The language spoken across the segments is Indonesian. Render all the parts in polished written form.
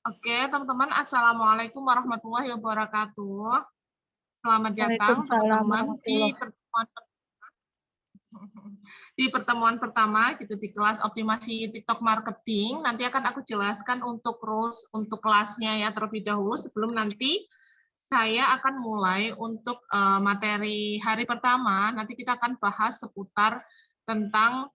Oke, teman-teman, Assalamualaikum warahmatullahi wabarakatuh. Selamat datang, Waalaikumsalam teman-teman, warahmatullah. di pertemuan pertama gitu di kelas optimasi TikTok marketing. Nanti akan aku jelaskan untuk rules untuk kelasnya ya terlebih dahulu sebelum nanti saya akan mulai untuk materi hari pertama. Nanti kita akan bahas seputar tentang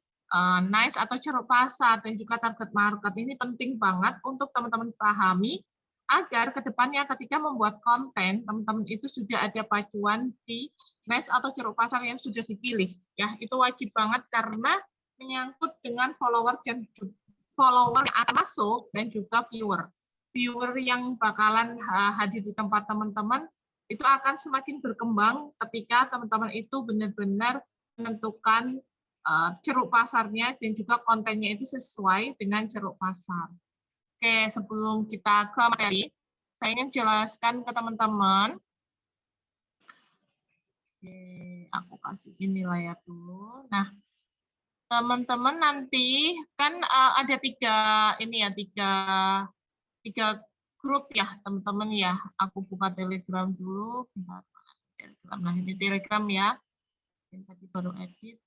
niche atau ceruk pasar dan juga target market. Ini penting banget untuk teman-teman pahami agar kedepannya ketika membuat konten, teman-teman itu sudah ada pacuan di niche atau ceruk pasar yang sudah dipilih. Ya, itu wajib banget karena menyangkut dengan follower yang akan masuk dan juga viewer yang bakalan hadir di tempat teman-teman itu akan semakin berkembang ketika teman-teman itu benar-benar menentukan ceruk pasarnya dan juga kontennya itu sesuai dengan ceruk pasar. Oke, sebelum kita ke materi, saya ingin jelaskan ke teman-teman. Oke, aku kasih ini layar dulu. Nah, teman-teman nanti kan ada tiga grup ya, teman-teman ya. Aku buka Telegram dulu. Bentar, Telegram. Nah, ini Telegram ya. Yang tadi baru edit.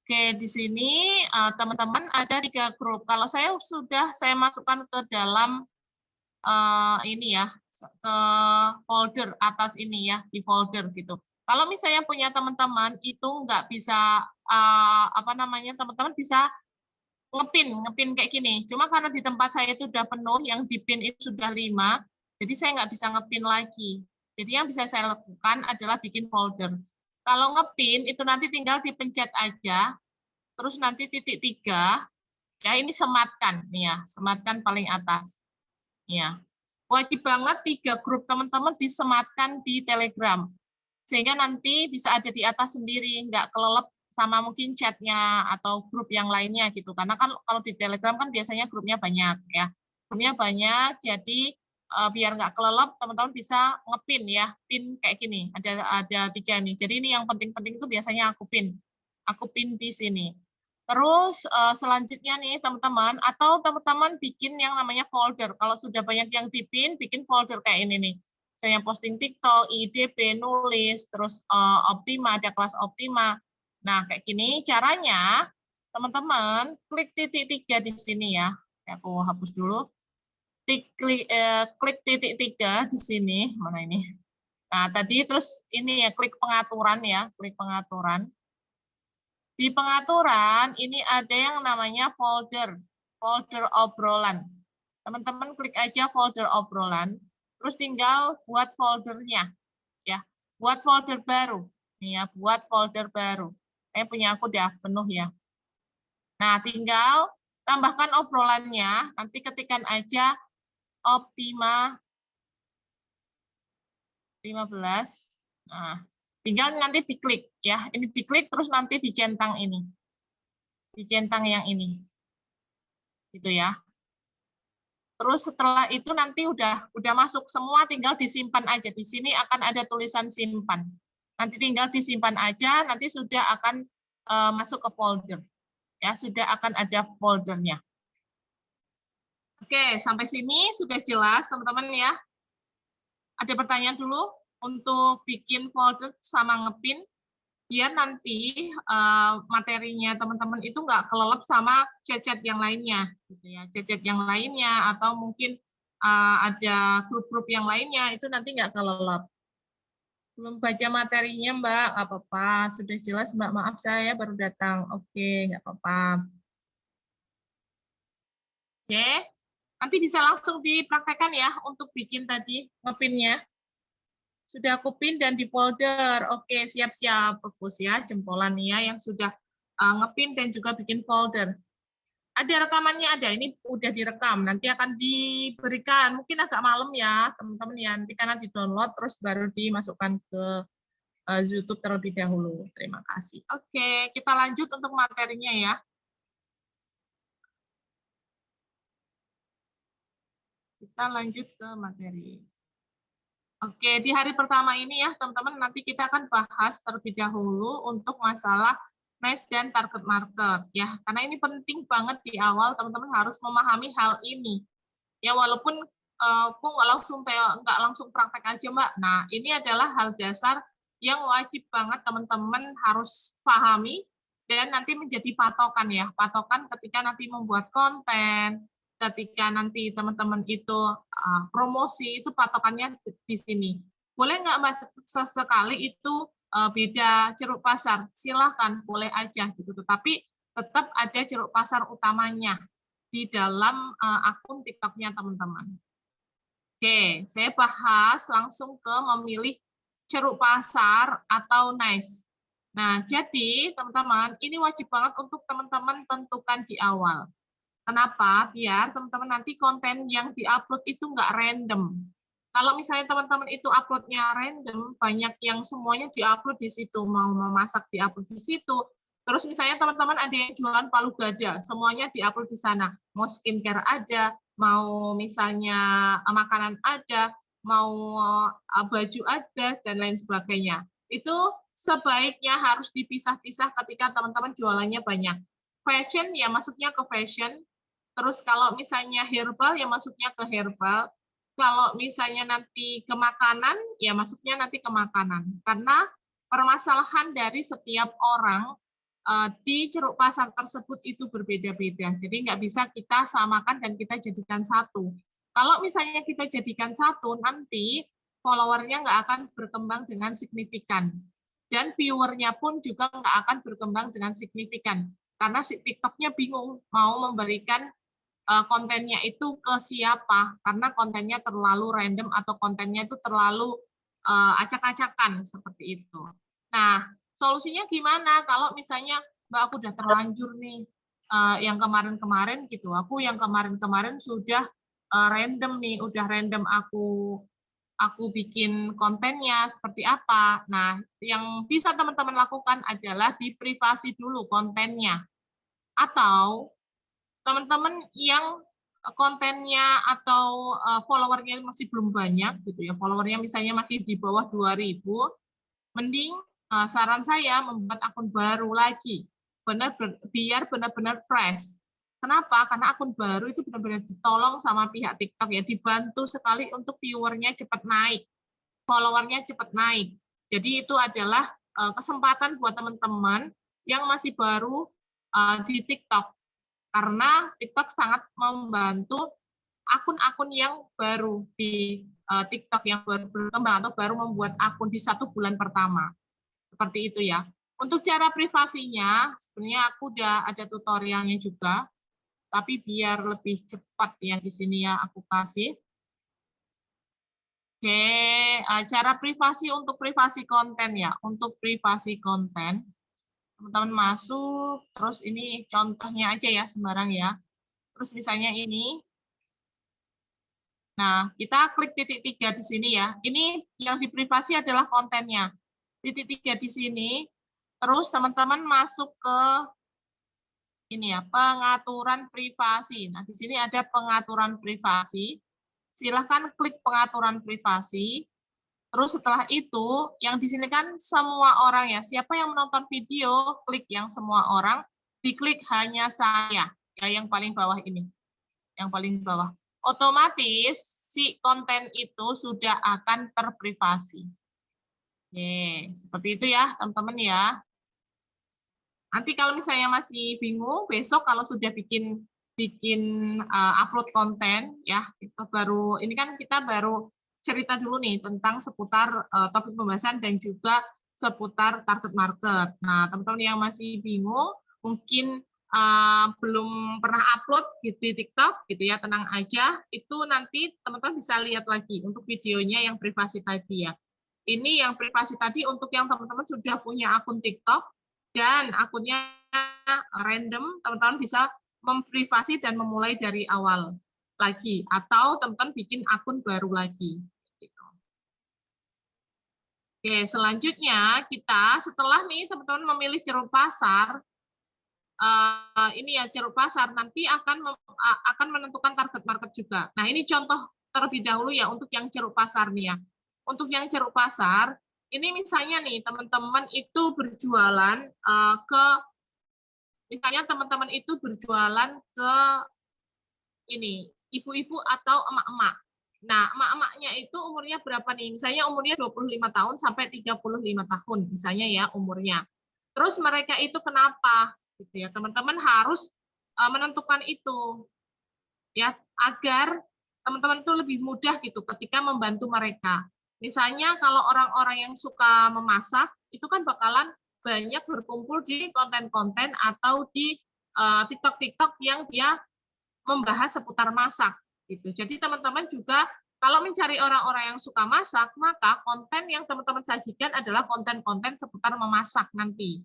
Oke, di sini teman-teman ada 3 grup. Kalau saya masukkan ke dalam ini ya, ke folder atas ini ya, di folder gitu. Kalau misalnya punya teman-teman itu nggak bisa teman-teman bisa ngepin kayak gini. Cuma karena di tempat saya itu udah penuh, yang dipin itu sudah 5, jadi saya nggak bisa ngepin lagi. Jadi yang bisa saya lakukan adalah bikin folder. Kalau ngepin itu nanti tinggal dipencet aja, terus nanti titik 3, ya ini sematkan nih ya, sematkan paling atas. Ya. Wajib banget 3 grup teman-teman disematkan di Telegram. Sehingga nanti bisa ada di atas sendiri, nggak kelelep sama mungkin chatnya atau grup yang lainnya gitu. Karena kan kalau di Telegram kan biasanya grupnya banyak ya. Grupnya banyak, jadi biar nggak kelelep, teman-teman bisa ngepin ya, pin kayak gini. Ada 3 nih. Jadi ini yang penting-penting itu biasanya aku pin di sini. Terus selanjutnya nih teman-teman, atau teman-teman bikin yang namanya folder. Kalau sudah banyak yang dipin, bikin folder kayak ini nih. Saya posting TikTok, IDP, nulis, terus Optima, ada kelas Optima. Nah, kayak gini caranya, teman-teman klik titik 3 di sini ya. Aku hapus dulu. Klik titik 3 di sini, mana ini? Nah, tadi terus ini ya, klik pengaturan ya, klik pengaturan. Di pengaturan ini ada yang namanya folder obrolan. Teman-teman klik aja folder obrolan, terus tinggal buat foldernya, ya. Buat folder baru, nih ya, buat folder baru. Punya aku udah penuh ya. Nah, tinggal tambahkan obrolannya, nanti ketikkan aja Optima 15. Nah, tinggal nanti diklik ya. Ini diklik terus nanti dicentang ini. Dicentang yang ini. Gitu ya. Terus setelah itu nanti udah masuk semua, tinggal disimpan aja. Di sini akan ada tulisan simpan. Nanti tinggal disimpan aja, nanti sudah akan masuk ke folder. Ya, sudah akan ada foldernya. Oke, sampai sini sudah jelas, teman-teman ya. Ada pertanyaan dulu untuk bikin folder sama ngepin, biar nanti materinya teman-teman itu nggak kelelep sama chat-chat yang lainnya, gitu ya. Chat-chat yang lainnya atau mungkin ada grup-grup yang lainnya itu nanti nggak kelelep. Belum baca materinya Mbak, nggak apa-apa. Sudah jelas Mbak, maaf saya baru datang. Oke, nggak apa-apa. Oke, nanti bisa langsung dipraktekkan ya untuk bikin tadi ngepinnya. Sudah aku pin dan di folder. Oke, siap-siap. Bagus ya, jempolan ya yang sudah ngepin dan juga bikin folder. Ada rekamannya, ada. Ini udah direkam. Nanti akan diberikan. Mungkin agak malam ya, teman-teman ya. Nanti karena di-download terus baru dimasukkan ke YouTube terlebih dahulu. Terima kasih. Oke, kita lanjut untuk materinya ya. Kita lanjut ke materi. Oke, di hari pertama ini ya, teman-teman, nanti kita akan bahas terlebih dahulu untuk masalah niche dan target market ya. Karena ini penting banget di awal teman-teman harus memahami hal ini. Ya walaupun aku nggak langsung praktek aja Mbak. Nah ini adalah hal dasar yang wajib banget teman-teman harus pahami dan nanti menjadi patokan ya. Patokan ketika nanti membuat konten, ketika nanti teman-teman itu promosi, itu patokannya di sini. Boleh nggak Mas sesekali itu beda ceruk pasar? Silahkan, boleh aja gitu. Tetapi tetap ada ceruk pasar utamanya di dalam akun TikTok-nya teman-teman. Oke, saya bahas langsung ke memilih ceruk pasar atau niche. Nah, jadi teman-teman, ini wajib banget untuk teman-teman tentukan di awal. Kenapa? Biar teman-teman nanti konten yang diupload itu nggak random. Kalau misalnya teman-teman itu uploadnya random, banyak yang semuanya diupload di situ, mau memasak diupload di situ. Terus misalnya teman-teman ada yang jualan palu gada, semuanya diupload di sana. Mau skincare ada, mau misalnya makanan ada, mau baju ada, dan lain sebagainya. Itu sebaiknya harus dipisah-pisah ketika teman-teman jualannya banyak. Fashion ya masuknya ke fashion, terus kalau misalnya herbal ya masuknya ke herbal, kalau misalnya nanti ke makanan ya masuknya nanti ke makanan. Karena permasalahan dari setiap orang di ceruk pasar tersebut itu berbeda-beda. Jadi nggak bisa kita samakan dan kita jadikan satu. Kalau misalnya kita jadikan satu, nanti followernya nggak akan berkembang dengan signifikan. Dan viewernya pun juga nggak akan berkembang dengan signifikan. Karena si TikTok-nya bingung mau memberikan kontennya itu ke siapa. Karena kontennya terlalu random atau kontennya itu terlalu acak-acakan seperti itu. Nah, solusinya gimana kalau misalnya Mbak aku udah terlanjur nih yang kemarin-kemarin gitu. Aku yang kemarin-kemarin sudah random nih, udah random aku bikin kontennya seperti apa. Nah, yang bisa teman-teman lakukan adalah di privasi dulu kontennya. Atau teman-teman yang kontennya atau followernya masih belum banyak gitu ya, followernya misalnya masih di bawah 2.000, mending saran saya membuat akun baru lagi, biar benar-benar fresh. Kenapa? Karena akun baru itu benar-benar ditolong sama pihak TikTok ya, dibantu sekali untuk viewernya cepat naik, followernya cepat naik. Jadi itu adalah kesempatan buat teman-teman yang masih baru di TikTok, karena TikTok sangat membantu akun-akun yang baru di TikTok yang baru berkembang atau baru membuat akun di 1 bulan pertama. Seperti itu ya. Untuk cara privasinya, sebenarnya aku udah ada tutorialnya juga, tapi biar lebih cepat ya di sini ya aku kasih. Oke, cara privasi untuk privasi konten ya. Untuk privasi konten, teman-teman masuk, terus ini contohnya aja ya sembarang ya. Terus misalnya ini, nah kita klik titik 3 di sini ya. Ini yang di privasi adalah kontennya. Titik 3 di sini, terus teman-teman masuk ke ini ya, pengaturan privasi. Nah di sini ada pengaturan privasi. Silahkan klik pengaturan privasi. Terus setelah itu, yang di sini kan semua orang ya. Siapa yang menonton video, klik yang semua orang, diklik hanya saya. Ya, yang paling bawah ini. Yang paling bawah. Otomatis si konten itu sudah akan terprivasi. Oke, seperti itu ya, teman-teman ya. Nanti kalau misalnya masih bingung, besok kalau sudah bikin upload konten ya, ini kan kita baru cerita dulu nih tentang seputar topik pembahasan dan juga seputar target market. Nah, teman-teman yang masih bingung, mungkin belum pernah upload gitu di TikTok gitu ya, tenang aja. Itu nanti teman-teman bisa lihat lagi untuk videonya yang privasi tadi ya. Ini yang privasi tadi untuk yang teman-teman sudah punya akun TikTok dan akunnya random, teman-teman bisa memprivasi dan memulai dari awal lagi, atau teman-teman bikin akun baru lagi. Oke, selanjutnya kita setelah nih teman-teman memilih ceruk pasar, ini ya ceruk pasar nanti akan menentukan target market juga. Nah ini contoh terlebih dahulu ya untuk yang ceruk pasar nih ya. Untuk yang ceruk pasar, ini misalnya nih teman-teman itu berjualan ke Misalnya teman-teman itu berjualan ke ini, ibu-ibu atau emak-emak. Nah, emak-emaknya itu umurnya berapa nih? Misalnya umurnya 25 tahun sampai 35 tahun, misalnya ya umurnya. Terus mereka itu kenapa? Gitu ya, teman-teman harus menentukan itu ya agar teman-teman itu lebih mudah gitu ketika membantu mereka. Misalnya kalau orang-orang yang suka memasak itu kan bakalan banyak berkumpul di konten-konten atau di TikTok-TikTok yang dia membahas seputar masak gitu. Jadi teman-teman juga kalau mencari orang-orang yang suka masak, maka konten yang teman-teman sajikan adalah konten-konten seputar memasak nanti.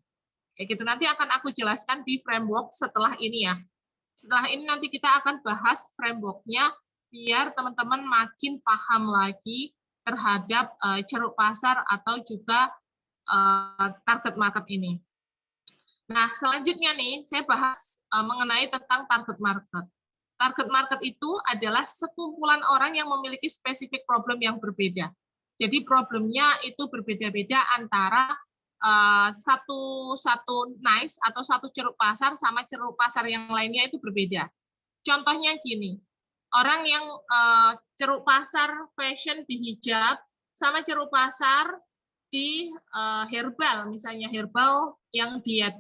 Kayak gitu nanti akan aku jelaskan di framework setelah ini ya. Setelah ini nanti kita akan bahas framework-nya biar teman-teman makin paham lagi terhadap ceruk pasar atau juga target market ini. Nah, selanjutnya nih saya bahas mengenai tentang target market. Target market itu adalah sekumpulan orang yang memiliki spesifik problem yang berbeda. Jadi problemnya itu berbeda-beda antara satu niche atau satu ceruk pasar sama ceruk pasar yang lainnya itu berbeda. Contohnya gini, orang yang ceruk pasar fashion di hijab sama ceruk pasar di herbal, misalnya herbal yang diet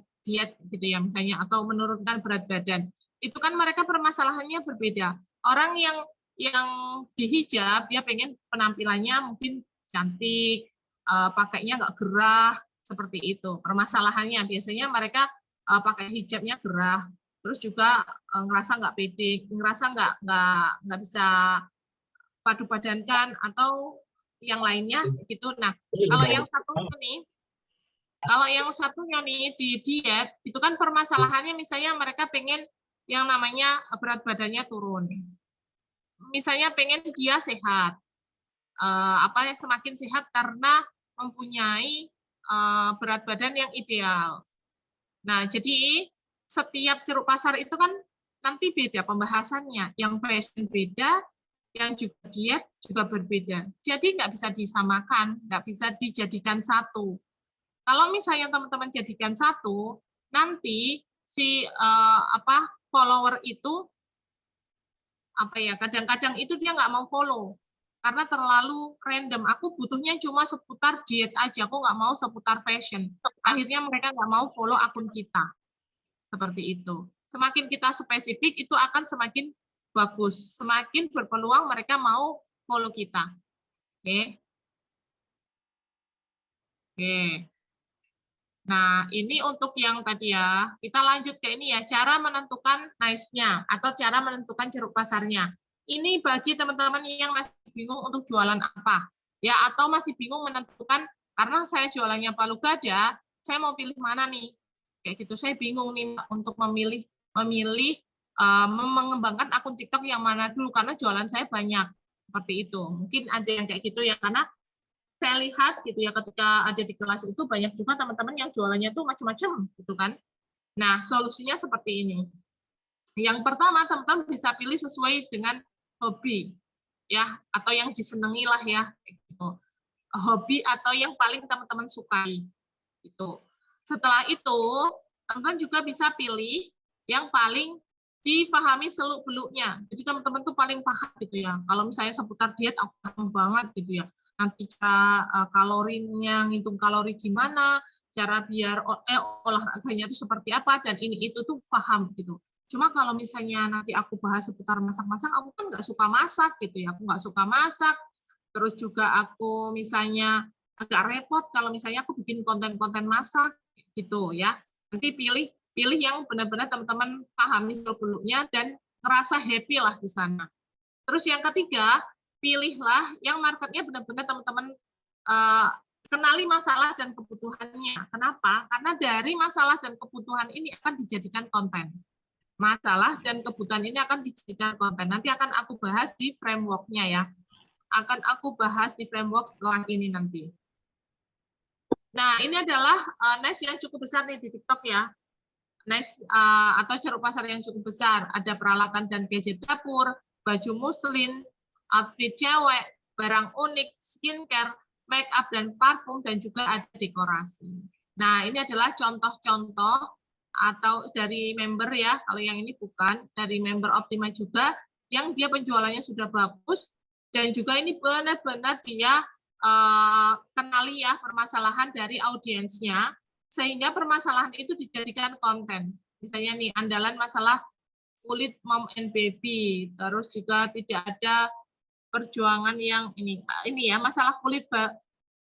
gitu ya misalnya atau menurunkan berat badan. Itu kan mereka permasalahannya berbeda. Orang yang di hijab dia pengen penampilannya mungkin cantik, pakainya nggak gerah seperti itu. Permasalahannya biasanya mereka pakai hijabnya gerah, terus juga ngerasa nggak pede, ngerasa nggak bisa padu padankan atau yang lainnya gitu. Nah, kalau yang satunya nih di diet itu kan permasalahannya misalnya mereka pengen yang namanya berat badannya turun. Misalnya pengen dia sehat. Semakin sehat karena mempunyai berat badan yang ideal. Nah, jadi setiap ceruk pasar itu kan nanti beda pembahasannya. Yang fashion beda, yang juga diet juga berbeda. Jadi nggak bisa disamakan, nggak bisa dijadikan satu. Kalau misalnya teman-teman jadikan satu, nanti si follower itu kadang-kadang itu dia nggak mau follow karena terlalu random. Aku butuhnya cuma seputar diet aja, aku nggak mau seputar fashion. Akhirnya mereka nggak mau follow akun kita. Seperti itu. Semakin kita spesifik, itu akan semakin bagus. Semakin berpeluang mereka mau follow kita. Oke. Oke. Nah, ini untuk yang tadi ya. Kita lanjut ke ini ya, cara menentukan niche-nya atau cara menentukan ceruk pasarnya. Ini bagi teman-teman yang masih bingung untuk jualan apa. Ya, atau masih bingung menentukan karena saya jualannya palu gada, saya mau pilih mana nih? Kayak gitu, saya bingung nih untuk memilih mengembangkan akun TikTok yang mana dulu karena jualan saya banyak. Seperti itu. Mungkin ada yang kayak gitu ya karena saya lihat gitu ya ketika ada di kelas itu banyak juga teman-teman yang jualannya tuh macam-macam gitu kan. Nah, solusinya seperti ini. Yang pertama, teman-teman bisa pilih sesuai dengan hobi ya atau yang disenangi lah ya gitu. Hobi atau yang paling teman-teman sukai gitu. Setelah itu, teman-teman juga bisa pilih yang paling dipahami seluk-beluknya. Jadi teman-teman tuh paling paham gitu ya. Kalau misalnya seputar diet, aku paham banget gitu ya. Nanti cara kalorinya, ngitung kalori gimana, cara biar olahraganya itu seperti apa, dan ini itu tuh paham gitu. Cuma kalau misalnya nanti aku bahas seputar masak-masak, aku kan nggak suka masak gitu ya. Aku nggak suka masak. Terus juga aku misalnya agak repot kalau misalnya aku bikin konten-konten masak gitu ya. Nanti pilih yang benar-benar teman-teman pahami seluk-beluknya dan ngerasa happy lah di sana. Terus yang ketiga, pilihlah yang marketnya benar-benar teman-teman kenali masalah dan kebutuhannya. Kenapa? Karena dari masalah dan kebutuhan ini akan dijadikan konten. Masalah dan kebutuhan ini akan dijadikan konten. Nanti akan aku bahas di framework-nya ya. Akan aku bahas di framework setelah ini nanti. Nah, ini adalah niche yang cukup besar nih di TikTok ya. Niche atau ceruk pasar yang cukup besar. Ada peralatan dan gadget dapur, baju muslin, outfit cewek, barang unik, skincare, make up dan parfum, dan juga ada dekorasi. Nah, ini adalah contoh-contoh atau dari member ya, kalau yang ini bukan, dari member Optima juga, yang dia penjualannya sudah bagus, dan juga ini benar-benar dia kenali ya permasalahan dari audiensnya, sehingga permasalahan itu dijadikan konten. Misalnya nih, andalan masalah kulit mom and baby, terus juga tidak ada perjuangan yang ini ya, masalah kulit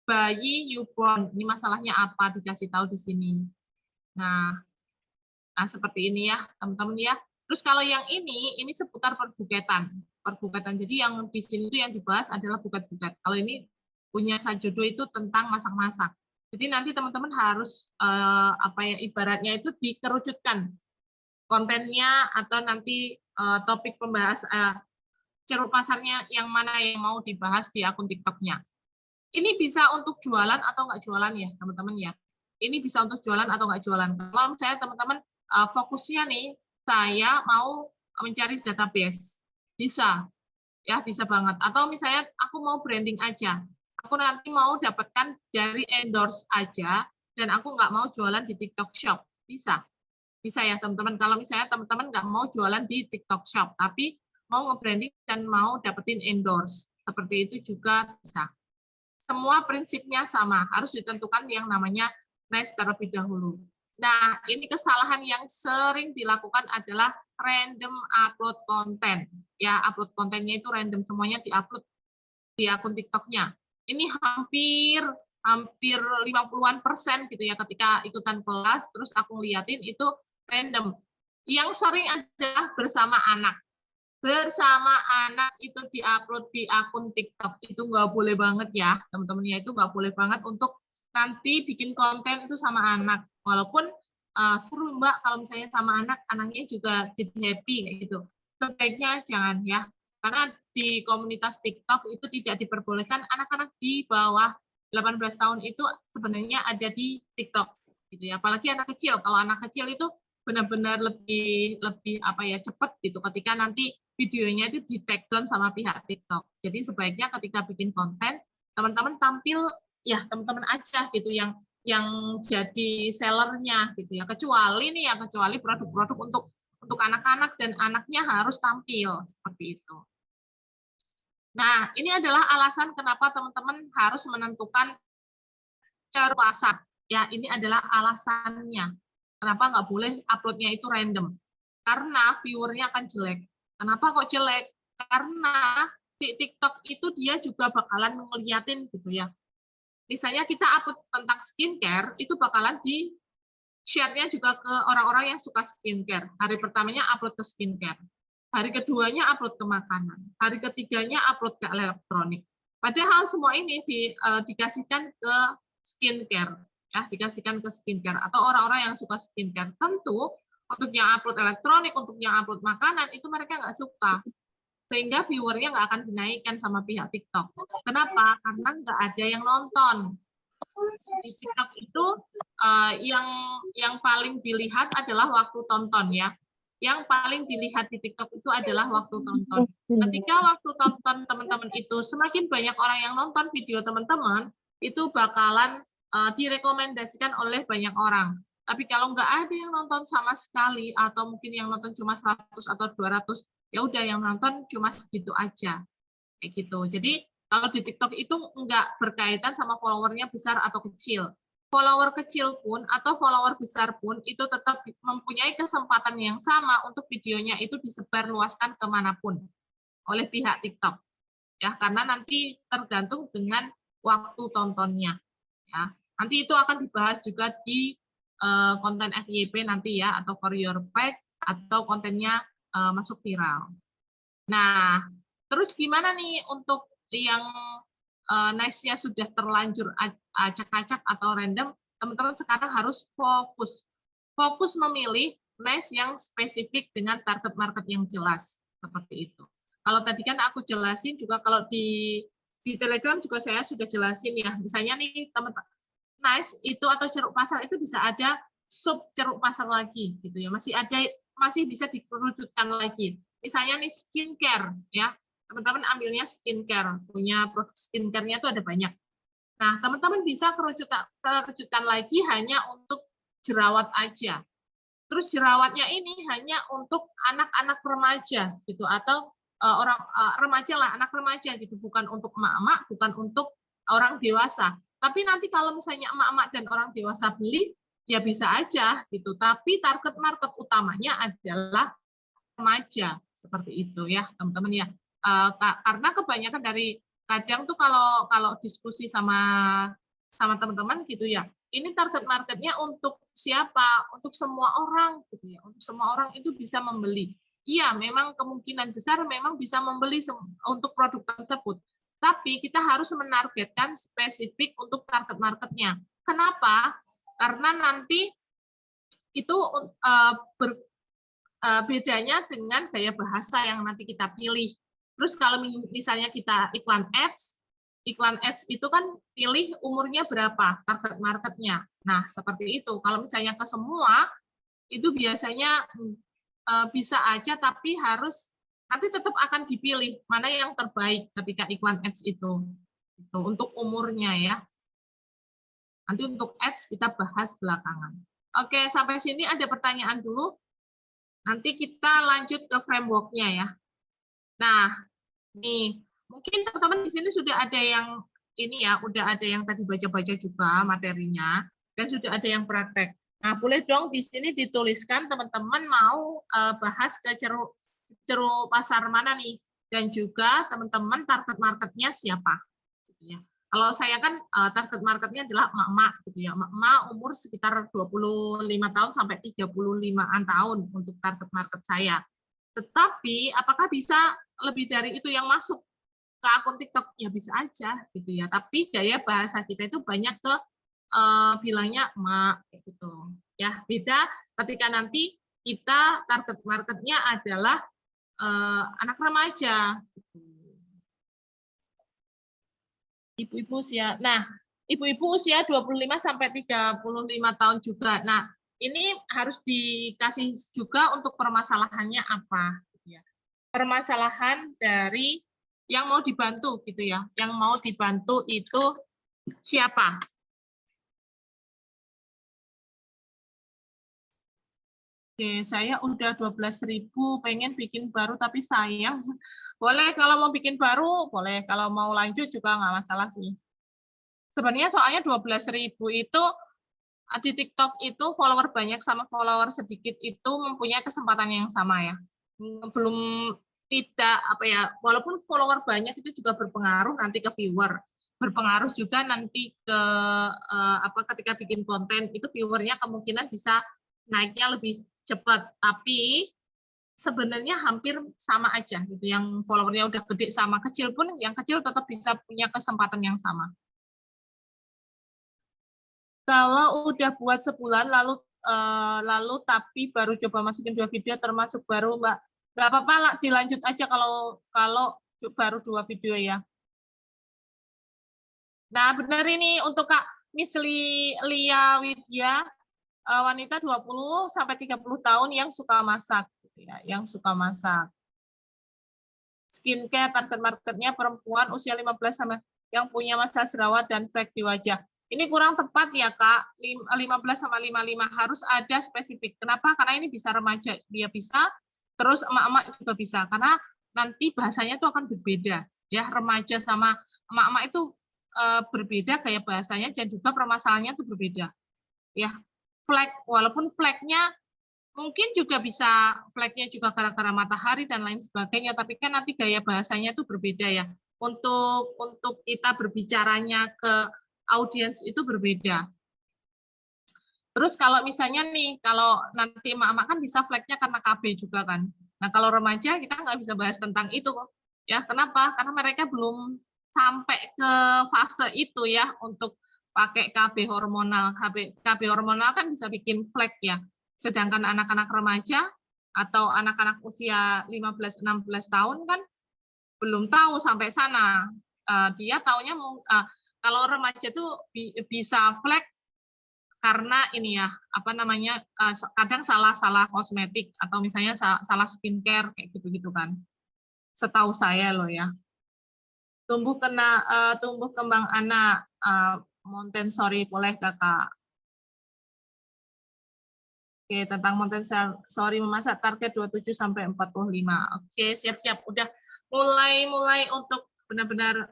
bayi newborn, ini masalahnya apa, dikasih tahu di sini. Nah, seperti ini ya, teman-teman ya. Terus kalau yang ini seputar perbuketan. Perbuketan. Jadi yang di sini itu yang dibahas adalah buket-buket. Kalau ini punya Sajodo itu tentang masak-masak. Jadi nanti teman-teman harus apa ya, ibaratnya itu dikerucutkan kontennya atau nanti topik pembahas ceruk pasarnya yang mana yang mau dibahas di akun TikTok-nya. Ini bisa untuk jualan atau nggak jualan ya, teman-teman ya. Ini bisa untuk jualan atau nggak jualan. Kalau misalnya teman-teman fokusnya nih, saya mau mencari database, bisa, ya bisa banget. Atau misalnya aku mau branding aja, aku nanti mau dapatkan dari endorse aja, dan aku nggak mau jualan di TikTok Shop, bisa. Bisa ya teman-teman. Kalau misalnya teman-teman nggak mau jualan di TikTok Shop, tapi mau nge-branding dan mau dapetin endorse, seperti itu juga bisa. Semua prinsipnya sama, harus ditentukan yang namanya nice terlebih dahulu. Nah, ini kesalahan yang sering dilakukan adalah random upload konten. Ya, upload kontennya itu random, semuanya diupload di akun TikTok-nya. Ini hampir 50-an% gitu ya, ketika ikutan kelas, terus aku liatin itu random. Yang sering adalah bersama anak. Bersama anak itu diupload di akun TikTok itu nggak boleh banget ya teman-teman ya, itu nggak boleh banget untuk nanti bikin konten itu sama anak, walaupun seru Mbak kalau misalnya sama anak, anaknya juga jadi happy kayak gitu, sebaiknya jangan ya, karena di komunitas TikTok itu tidak diperbolehkan anak-anak di bawah 18 tahun itu sebenarnya ada di TikTok gitu ya, apalagi anak kecil. Kalau anak kecil itu benar-benar lebih apa ya, cepat gitu ketika nanti videonya itu di take down sama pihak TikTok. Jadi sebaiknya ketika bikin konten, teman-teman tampil ya teman-teman aja gitu yang jadi sellernya gitu ya. Kecuali nih ya, kecuali produk-produk untuk anak-anak dan anaknya harus tampil seperti itu. Nah, ini adalah alasan kenapa teman-teman harus menentukan ceruk pasar. Ya, ini adalah alasannya. Kenapa nggak boleh uploadnya itu random? Karena viewernya akan jelek. Kenapa kok jelek? Karena di TikTok itu dia juga bakalan ngeliatin gitu ya. Misalnya kita upload tentang skincare, itu bakalan di share-nya juga ke orang-orang yang suka skincare. Hari pertamanya upload ke skincare. Hari keduanya upload ke makanan. Hari ketiganya upload ke elektronik. Padahal semua ini dikasihkan ke skincare. Ya, dikasihkan ke skincare atau orang-orang yang suka skincare. Tentu untuk yang upload elektronik, untuk yang upload makanan, itu mereka nggak suka. Sehingga viewernya nggak akan dinaikkan sama pihak TikTok. Kenapa? Karena nggak ada yang nonton. Di TikTok itu yang paling dilihat adalah waktu tonton ya. Yang paling dilihat di TikTok itu adalah waktu tonton. Ketika waktu tonton teman-teman itu semakin banyak orang yang nonton video teman-teman, itu bakalan direkomendasikan oleh banyak orang. Tapi kalau nggak ada yang nonton sama sekali, atau mungkin yang nonton cuma 100 atau 200, ya udah yang nonton cuma segitu aja. Kayak gitu. Jadi kalau di TikTok itu nggak berkaitan sama followernya besar atau kecil. Follower kecil pun atau follower besar pun itu tetap mempunyai kesempatan yang sama untuk videonya itu disebarluaskan kemanapun oleh pihak TikTok. Ya, karena nanti tergantung dengan waktu tontonnya. Ya, nanti itu akan dibahas juga di konten FYP nanti ya, atau for your page, atau kontennya masuk viral. Nah, terus gimana nih untuk yang nice-nya sudah terlanjur acak-acak atau random, teman-teman sekarang harus fokus. Fokus memilih nice yang spesifik dengan target market yang jelas, seperti itu. Kalau tadi kan aku jelasin juga, kalau di Telegram juga saya sudah jelasin ya, misalnya nih teman-teman, nice itu atau ceruk pasar itu bisa ada sub ceruk pasar lagi gitu ya, masih bisa dikerucutkan lagi. Misalnya nih skincare ya, teman-teman ambilnya skincare, punya produk skincare-nya itu ada banyak. Nah, teman-teman bisa kerucutkan lagi hanya untuk jerawat aja. Terus jerawatnya ini hanya untuk anak-anak remaja gitu, atau orang remaja lah, anak remaja gitu, bukan untuk emak-emak, bukan untuk orang dewasa. Tapi nanti kalau misalnya emak-emak dan orang dewasa beli, ya bisa aja gitu. Tapi target market utamanya adalah remaja, seperti itu ya teman-teman ya. Karena kebanyakan dari kadang tuh kalau kalau diskusi sama teman-teman gitu ya, ini target marketnya untuk siapa? Untuk semua orang gitu ya. Untuk semua orang itu bisa membeli. Iya, memang kemungkinan besar memang bisa membeli untuk produk tersebut. Tapi kita harus menargetkan spesifik untuk target marketnya. Kenapa? Karena nanti itu bedanya dengan gaya bahasa yang nanti kita pilih. Terus kalau misalnya kita iklan ads itu kan pilih umurnya berapa, target marketnya. Nah, seperti itu. Kalau misalnya ke semua, itu biasanya bisa aja, tapi harus nanti tetap akan dipilih mana yang terbaik ketika iklan ads itu. Untuk umurnya ya. Nanti untuk ads kita bahas belakangan. Oke, sampai sini ada pertanyaan dulu. Nanti kita lanjut ke framework-nya ya. Nah, nih, mungkin teman-teman di sini sudah ada yang ini ya, udah ada yang tadi baca-baca juga materinya, dan sudah ada yang praktek. Nah, boleh dong di sini dituliskan teman-teman mau bahas ke ceruk pasar mana nih, dan juga teman-teman target marketnya siapa. Gitu ya. Kalau saya kan target marketnya adalah emak-emak gitu ya. Emak-emak umur sekitar 25 tahun sampai 35-an tahun untuk target market saya. Tetapi apakah bisa lebih dari itu yang masuk ke akun TikTok? Ya bisa aja gitu ya. Tapi gaya bahasa kita itu banyak ke bilangnya emak kayak gitu. Ya, beda ketika nanti kita target marketnya adalah anak remaja. Ibu-ibu usia. Nah, ibu-ibu usia 25 sampai 35 tahun juga. Nah, ini harus dikasih juga untuk permasalahannya apa gitu ya. Permasalahan dari yang mau dibantu gitu ya. Yang mau dibantu itu siapa? Oke, saya udah 12.000, pengen bikin baru tapi sayang. Boleh kalau mau bikin baru, boleh. Kalau mau lanjut juga nggak masalah sih. Sebenarnya soalnya 12.000 itu di TikTok itu follower banyak sama follower sedikit itu mempunyai kesempatan yang sama ya. Belum tidak apa ya, walaupun follower banyak itu juga berpengaruh nanti ke viewer. Berpengaruh juga nanti ke apa ketika bikin konten itu viewernya kemungkinan bisa naiknya lebih cepat. Tapi sebenarnya hampir sama aja gitu. Yang followernya udah gede sama kecil pun yang kecil tetap bisa punya kesempatan yang sama. Kalau udah buat sebulan lalu tapi baru coba masukin 2 video termasuk baru Mbak, nggak apa-apa lah dilanjut aja kalau kalau baru 2 video ya. Nah benar ini untuk Kak Miss Lia Widya, wanita 20 sampai 30 tahun yang suka masak gitu ya, yang suka masak. Skincare target marketnya perempuan usia 15 sama yang punya masalah jerawat dan flek di wajah. Ini kurang tepat ya Kak, 15 sama 55 harus ada spesifik. Kenapa? Karena ini bisa remaja, dia bisa, terus emak-emak juga bisa. Karena nanti bahasanya itu akan berbeda. Ya, remaja sama emak-emak itu berbeda kayak bahasanya dan juga permasalahannya itu berbeda. Ya, flek, walaupun fleknya mungkin juga bisa flagnya juga gara-gara matahari dan lain sebagainya, tapi kan nanti gaya bahasanya itu berbeda ya. Untuk kita berbicaranya ke audiens itu berbeda. Terus kalau misalnya nih, kalau nanti emak-emak kan bisa flagnya karena KB juga kan. Nah kalau remaja kita nggak bisa bahas tentang itu. Ya kenapa? Karena mereka belum sampai ke fase itu ya untuk pakai KB hormonal. KB hormonal kan bisa bikin flag ya. Sedangkan anak-anak remaja atau anak-anak usia 15-16 tahun kan belum tahu sampai sana. Dia taunya kalau remaja itu bisa flag karena ini ya, apa namanya, kadang salah kosmetik atau misalnya salah skincare kayak gitu-gitu kan. Setahu saya loh ya. Tumbuh kembang anak Montessori boleh Kakak. Oke, tentang Montessori memasak target 27 sampai 45. Oke, siap-siap. Udah mulai untuk benar-benar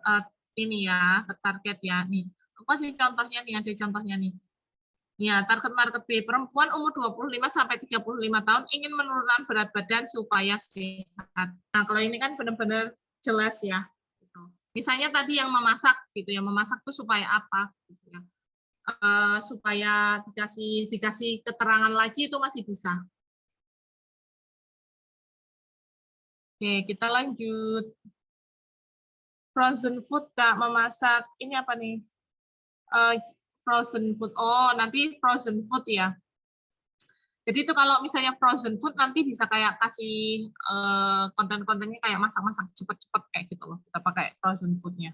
ini ya, ke target ya. Nih, apa sih contohnya nih? Ada contohnya nih. Ya, target market B, perempuan umur 25 sampai 35 tahun ingin menurunkan berat badan supaya sehat. Nah, kalau ini kan benar-benar jelas ya. Gitu. Misalnya tadi yang memasak gitu ya, memasak tuh supaya apa gitu ya. Supaya dikasih keterangan lagi itu masih bisa. Oke, kita lanjut. Frozen food, Kak, memasak. Ini apa nih? Frozen food. Oh, nanti frozen food ya. Jadi itu kalau misalnya frozen food nanti bisa kayak kasih konten-kontennya kayak masak-masak cepet-cepet kayak gitu loh. Bisa pakai frozen foodnya.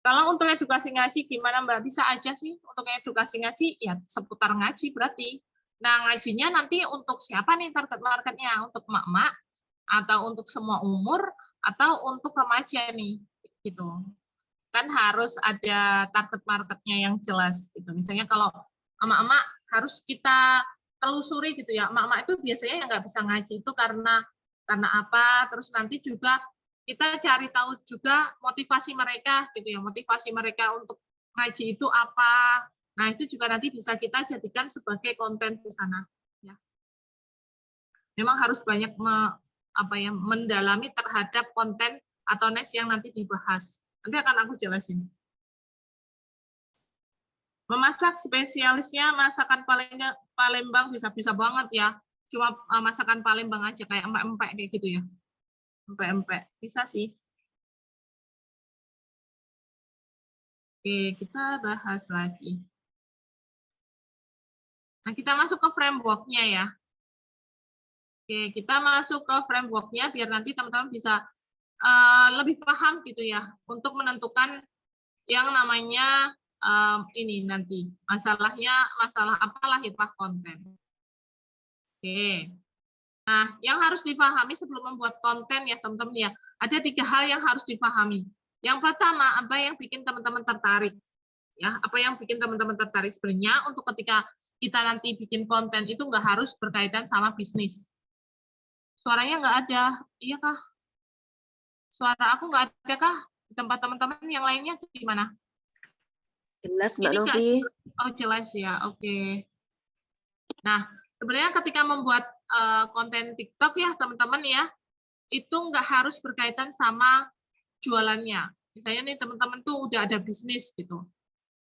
Kalau untuk edukasi ngaji gimana Mbak? Bisa aja sih untuk edukasi ngaji ya seputar ngaji berarti. Nah ngajinya nanti untuk siapa nih target marketnya? Untuk emak-emak atau untuk semua umur atau untuk remaja nih gitu. Kan harus ada target marketnya yang jelas gitu. Misalnya kalau emak-emak harus kita telusuri gitu ya. Emak-emak itu biasanya yang nggak bisa ngaji itu karena apa? Terus nanti juga kita cari tahu juga motivasi mereka gitu ya. Motivasi mereka untuk ngaji itu apa? Nah, itu juga nanti bisa kita jadikan sebagai konten di sana ya. Memang harus banyak mendalami terhadap konten atau niche yang nanti dibahas. Nanti akan aku jelasin. Memasak spesialisnya masakan Palembang bisa banget ya. Cuma masakan Palembang aja kayak empek-empek kayak gitu ya. Empek-empek. Bisa sih. Oke, kita bahas lagi. Nah, kita masuk ke framework-nya ya. Oke, kita masuk ke framework-nya biar nanti teman-teman bisa lebih paham gitu ya untuk menentukan yang namanya ini nanti masalah apalah hitah konten. Oke. Nah, yang harus dipahami sebelum membuat konten ya teman-teman ya, ada 3 hal yang harus dipahami. Yang pertama, apa yang bikin teman-teman tertarik? Ya, apa yang bikin teman-teman tertarik sebenarnya untuk ketika kita nanti bikin konten itu nggak harus berkaitan sama bisnis. Suaranya nggak ada, iya kah? Suara aku nggak ada kah? Di tempat teman-teman yang lainnya gimana? Jelas Mbak Ini Novi. oh jelas ya, oke. Nah, sebenarnya ketika membuat konten TikTok ya teman-teman ya, itu nggak harus berkaitan sama jualannya. Misalnya nih teman-teman tuh udah ada bisnis gitu.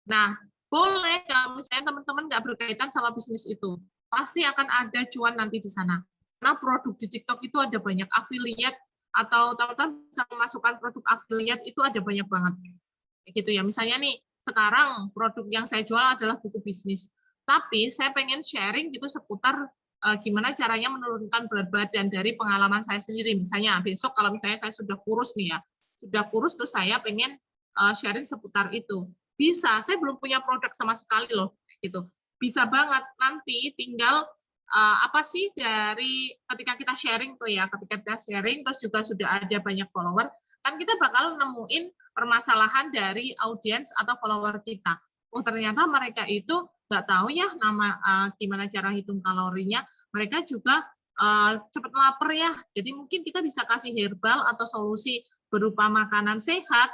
Nah, boleh kalau misalnya teman-teman nggak berkaitan sama bisnis itu. Pasti akan ada cuan nanti di sana. Karena produk di TikTok itu ada banyak affiliate atau teman-teman bisa memasukkan produk affiliate itu ada banyak banget. Gitu ya. Misalnya nih, sekarang produk yang saya jual adalah buku bisnis. Tapi saya pengen sharing gitu seputar gimana caranya menurunkan berat badan dari pengalaman saya sendiri. Misalnya besok kalau misalnya saya sudah kurus nih ya, sudah kurus terus saya pengen sharing seputar itu. Bisa, saya belum punya produk sama sekali loh, gitu. Bisa banget nanti tinggal apa sih dari ketika kita sharing tuh ya, ketika kita sharing terus juga sudah ada banyak follower, kan kita bakal nemuin permasalahan dari audiens atau follower kita. Oh ternyata mereka itu nggak tahu ya nama gimana cara hitung kalorinya. Mereka juga cepat lapar ya. Jadi mungkin kita bisa kasih herbal atau solusi berupa makanan sehat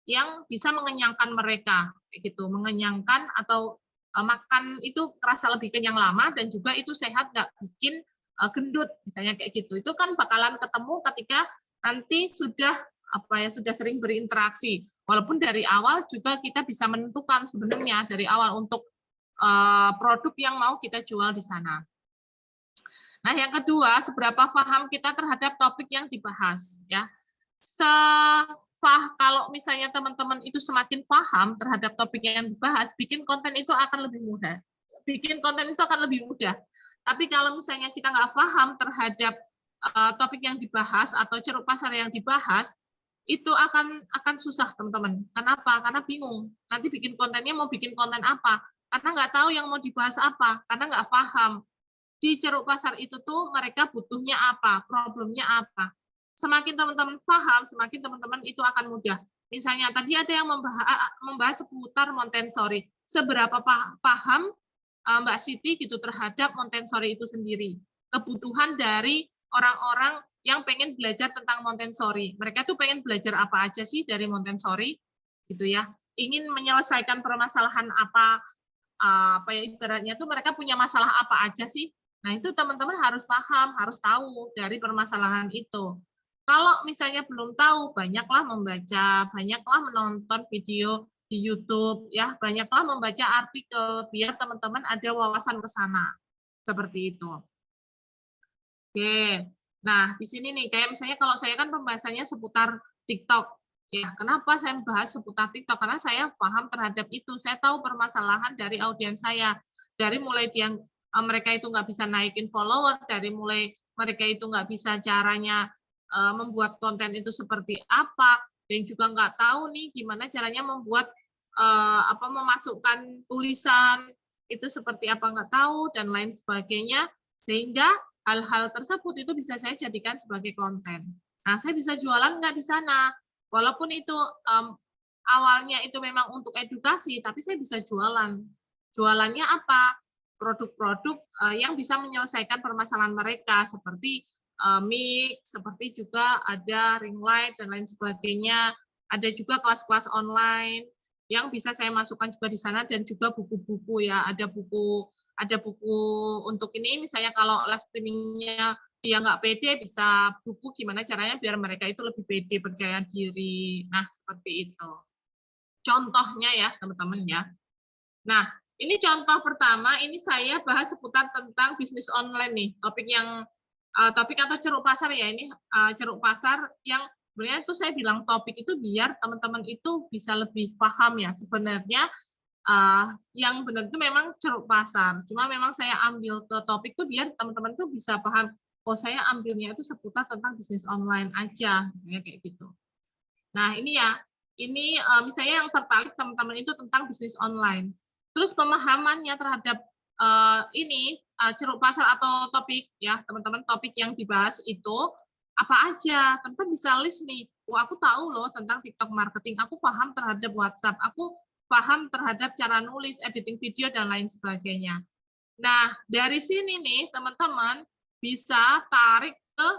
yang bisa mengenyangkan mereka, gitu, mengenyangkan atau makan itu kerasa lebih kenyang lama dan juga itu sehat, nggak bikin gendut, misalnya kayak gitu. Itu kan bakalan ketemu ketika nanti sudah sudah sering berinteraksi. Walaupun dari awal juga kita bisa menentukan sebenarnya dari awal untuk produk yang mau kita jual di sana. Nah, yang kedua, seberapa paham kita terhadap topik yang dibahas, ya. Kalau misalnya teman-teman itu semakin paham terhadap topik yang dibahas, bikin konten itu akan lebih mudah. Bikin konten itu akan lebih mudah. Tapi kalau misalnya kita nggak paham terhadap topik yang dibahas atau ceruk pasar yang dibahas, itu akan susah teman-teman. Kenapa? Karena bingung. Nanti bikin kontennya mau bikin konten apa? Karena nggak tahu yang mau dibahas apa. Karena nggak paham. Di ceruk pasar itu tuh mereka butuhnya apa, problemnya apa. Semakin teman-teman paham, semakin teman-teman itu akan mudah. Misalnya tadi ada yang membahas seputar Montessori. Seberapa paham Mbak Siti gitu terhadap Montessori itu sendiri. Kebutuhan dari orang-orang yang pengen belajar tentang Montessori. Mereka tuh pengen belajar apa aja sih dari Montessori gitu ya. Ingin menyelesaikan permasalahan apa ya ibaratnya tuh mereka punya masalah apa aja sih. Nah, itu teman-teman harus paham, harus tahu dari permasalahan itu. Kalau misalnya belum tahu, banyaklah membaca, banyaklah menonton video di YouTube, ya, banyaklah membaca artikel biar teman-teman ada wawasan ke sana. Seperti itu. Oke. Nah, di sini nih kayak misalnya kalau saya kan pembahasannya seputar TikTok. Ya, kenapa saya membahas seputar TikTok? Karena saya paham terhadap itu. Saya tahu permasalahan dari audiens saya. Dari mulai mereka itu nggak bisa naikin follower, dari mulai mereka itu nggak bisa caranya membuat konten itu seperti apa, dan juga nggak tahu nih gimana caranya membuat memasukkan tulisan itu seperti apa nggak tahu dan lain sebagainya, sehingga hal-hal tersebut itu bisa saya jadikan sebagai konten. Nah, saya bisa jualan nggak di sana? Walaupun itu awalnya itu memang untuk edukasi, tapi saya bisa jualan. Jualannya apa? Produk-produk yang bisa menyelesaikan permasalahan mereka, seperti mic, seperti juga ada ring light dan lain sebagainya. Ada juga kelas-kelas online yang bisa saya masukkan juga di sana, dan juga buku-buku ya. Ada buku untuk ini, misalnya kalau live streamingnya dia nggak pede, bisa buku gimana caranya biar mereka itu lebih pede, percaya diri. Nah, seperti itu. Contohnya ya, teman-teman ya. Nah, ini contoh pertama, ini saya bahas seputar tentang bisnis online nih. Topik atau ceruk pasar ya, ini ceruk pasar yang sebenarnya itu saya bilang topik itu biar teman-teman itu bisa lebih paham ya. Sebenarnya yang benar itu memang ceruk pasar. Cuma memang saya ambil ke topik itu biar teman-teman tuh bisa paham, oh saya ambilnya itu seputar tentang bisnis online aja, misalnya kayak gitu. Nah, ini ya, ini misalnya yang tertarik teman-teman itu tentang bisnis online. Terus pemahamannya terhadap ini ceruk pasar atau topik ya, teman-teman, topik yang dibahas itu apa aja. Teman-teman bisa list nih, wah aku tahu loh tentang TikTok marketing, aku paham terhadap WhatsApp, aku paham terhadap cara nulis, editing video, dan lain sebagainya. Nah, dari sini nih teman-teman bisa tarik ke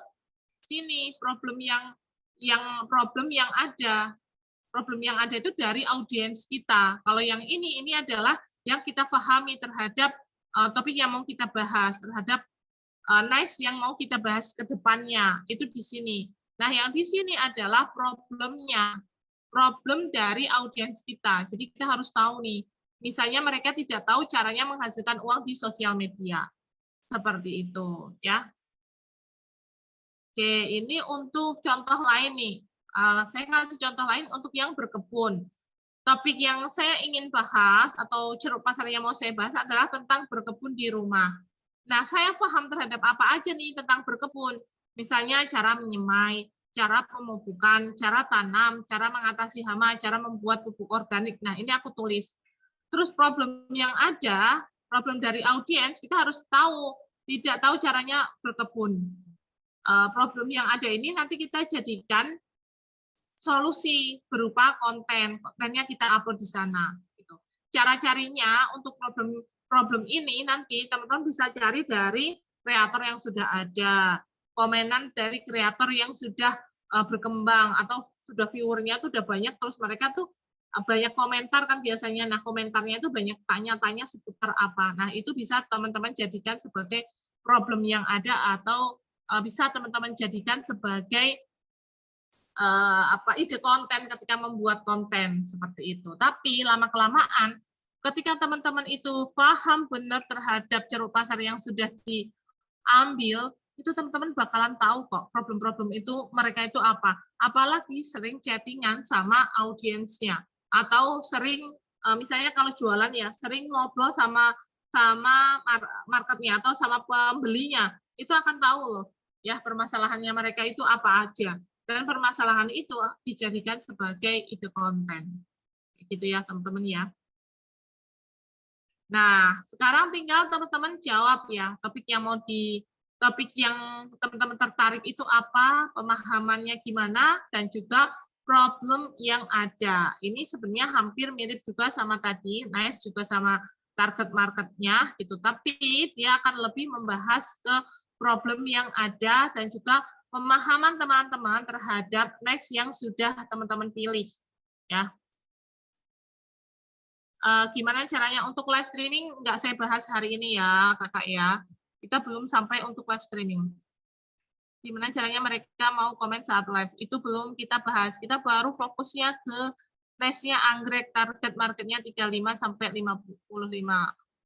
sini problem yang ada. Problem yang ada itu dari audiens kita. Kalau yang ini adalah yang kita pahami terhadap topik yang mau kita bahas, terhadap nice yang mau kita bahas ke depannya. Itu di sini. Nah, yang di sini adalah problemnya. Problem dari audiens kita. Jadi kita harus tahu nih, misalnya mereka tidak tahu caranya menghasilkan uang di sosial media. Seperti itu, ya. Oke, ini untuk contoh lain nih. Saya kasih contoh lain untuk yang berkebun. Topik yang saya ingin bahas atau ceruk pasar yang mau saya bahas adalah tentang berkebun di rumah. Nah, saya paham terhadap apa aja nih tentang berkebun. Misalnya cara menyemai, cara pemupukan, cara tanam, cara mengatasi hama, cara membuat pupuk organik. Nah, ini aku tulis. Terus problem yang ada, problem dari audiens, kita harus tahu, tidak tahu caranya berkebun. Problem yang ada ini nanti kita jadikan solusi berupa kontennya kita upload di sana. Gitu. Cara carinya untuk problem ini nanti teman-teman bisa cari dari kreator yang sudah ada, komenan dari kreator yang sudah berkembang atau sudah viewernya tuh udah banyak, terus mereka tuh banyak komentar kan biasanya. Nah, komentarnya itu banyak tanya-tanya seputar apa. Nah, itu bisa teman-teman jadikan sebagai problem yang ada, atau bisa teman-teman jadikan sebagai ide konten ketika membuat konten seperti itu. Tapi lama-kelamaan ketika teman-teman itu paham benar terhadap ceruk pasar yang sudah diambil, itu teman-teman bakalan tahu kok problem-problem itu mereka itu apa. Apalagi sering chattingan sama audiensnya, atau sering misalnya kalau jualan ya sering ngobrol sama marketnya atau sama pembelinya, itu akan tahu loh ya permasalahannya mereka itu apa aja, dan permasalahan itu dijadikan sebagai ide konten. Gitu ya, teman-teman ya. Nah, sekarang tinggal teman-teman jawab ya, topik yang teman-teman tertarik itu apa, pemahamannya gimana, dan juga problem yang ada. Ini sebenarnya hampir mirip juga sama tadi, nice juga sama target marketnya gitu, tapi dia akan lebih membahas ke problem yang ada dan juga pemahaman teman-teman terhadap niche yang sudah teman-teman pilih ya. Gimana caranya untuk live streaming nggak saya bahas hari ini ya kakak ya, kita belum sampai untuk live streaming. Gimana caranya mereka mau komen saat live itu belum kita bahas, kita baru fokusnya ke niche-nya anggrek, target marketnya 35 sampai 55.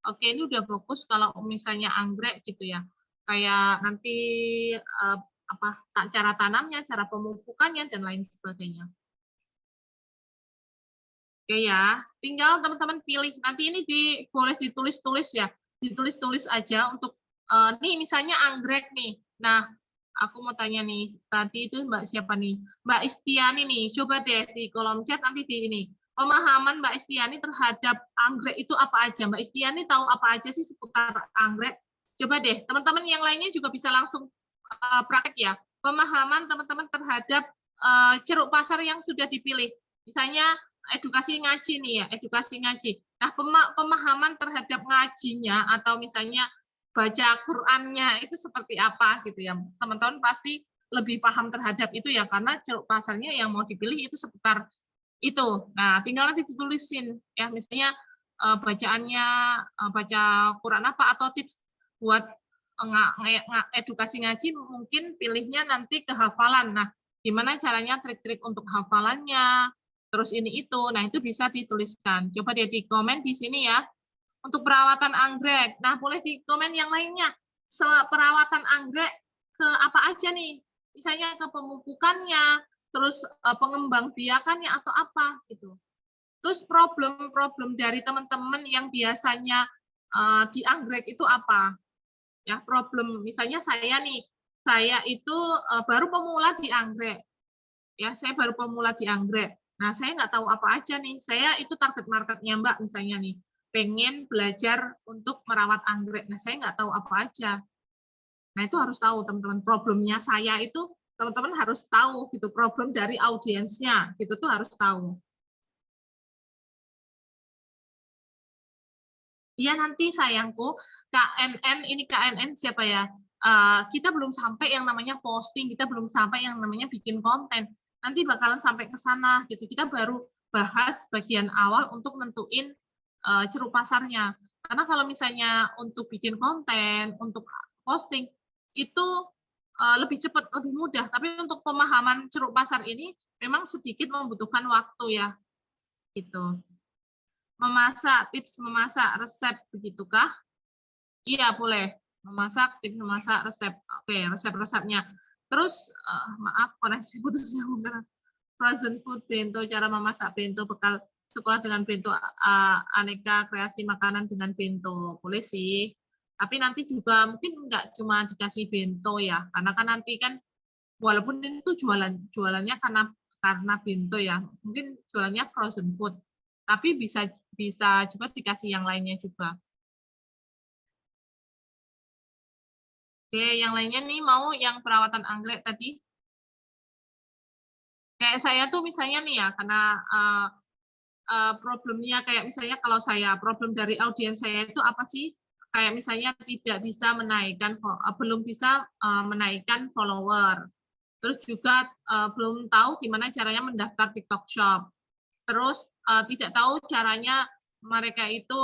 Oke, ini udah fokus kalau misalnya anggrek gitu ya, kayak nanti cara tanamnya, cara pemupukannya dan lain sebagainya. Oke ya, tinggal teman-teman pilih. Nanti ini boleh ditulis-tulis ya, ditulis-tulis aja untuk nih misalnya anggrek nih. Nah, aku mau tanya nih, tadi itu Mbak siapa nih? Mbak Istiani nih, coba deh di kolom chat nanti di ini. Pemahaman Mbak Istiani terhadap anggrek itu apa aja? Mbak Istiani tahu apa aja sih seputar anggrek? Coba deh, teman-teman yang lainnya juga bisa langsung praktek ya. Pemahaman teman-teman terhadap ceruk pasar yang sudah dipilih. Misalnya edukasi ngaji nih ya, edukasi ngaji. Nah, pemahaman terhadap ngajinya atau misalnya baca Qur'annya itu seperti apa gitu ya. Teman-teman pasti lebih paham terhadap itu ya, karena ceruk pasarnya yang mau dipilih itu seputar itu. Nah, tinggal nanti ditulisin ya, misalnya bacaannya baca Qur'an apa atau tips buat edukasi ngaji mungkin pilihnya nanti ke hafalan. Nah, gimana caranya trik-trik untuk hafalannya, terus ini itu. Nah, itu bisa dituliskan. Coba deh di komen di sini ya. Untuk perawatan anggrek. Nah, boleh di komen yang lainnya. Perawatan anggrek ke apa aja nih? Misalnya ke pemupukannya, terus pengembang biakannya atau apa gitu. Terus problem-problem dari teman-teman yang biasanya di anggrek itu apa? Ya, problem misalnya saya nih, saya itu baru pemula di anggrek. Ya, saya baru pemula di anggrek. Nah, saya nggak tahu apa aja nih. Saya itu target marketnya Mbak misalnya nih, pengen belajar untuk merawat anggrek. Nah, saya nggak tahu apa aja. Nah, itu harus tahu teman-teman. Problemnya saya itu teman-teman harus tahu gitu. Problem dari audiensnya gitu tuh harus tahu. Iya nanti sayangku, KNN ini KNN siapa ya? Kita belum sampai yang namanya posting, kita belum sampai yang namanya bikin konten. Nanti bakalan sampai ke sana gitu. Kita baru bahas bagian awal untuk nentuin ceruk pasarnya. Karena kalau misalnya untuk bikin konten, untuk posting itu lebih cepat, lebih mudah. Tapi untuk pemahaman ceruk pasar ini memang sedikit membutuhkan waktu ya. Gitu. Memasak, tips memasak, resep, begitukah? Iya, boleh. Memasak, tips memasak, resep. Oke, resep-resepnya. Terus, maaf, koneksi putus nyambung. Frozen food, bento, cara memasak bento, bekal sekolah dengan bento, aneka kreasi makanan dengan bento. Boleh sih. Tapi nanti juga mungkin nggak cuma dikasih bento ya, karena kan nanti kan, walaupun itu jualannya karena bento ya, mungkin jualannya frozen food. Tapi bisa juga dikasih yang lainnya juga. Oke, yang lainnya nih mau yang perawatan anggrek tadi. Kayak saya tuh misalnya nih ya, karena problemnya kayak misalnya kalau saya, problem dari audiens saya itu apa sih? Kayak misalnya tidak bisa menaikkan, belum bisa menaikkan follower. Terus juga belum tahu gimana caranya mendaftar TikTok Shop. Terus tidak tahu caranya mereka itu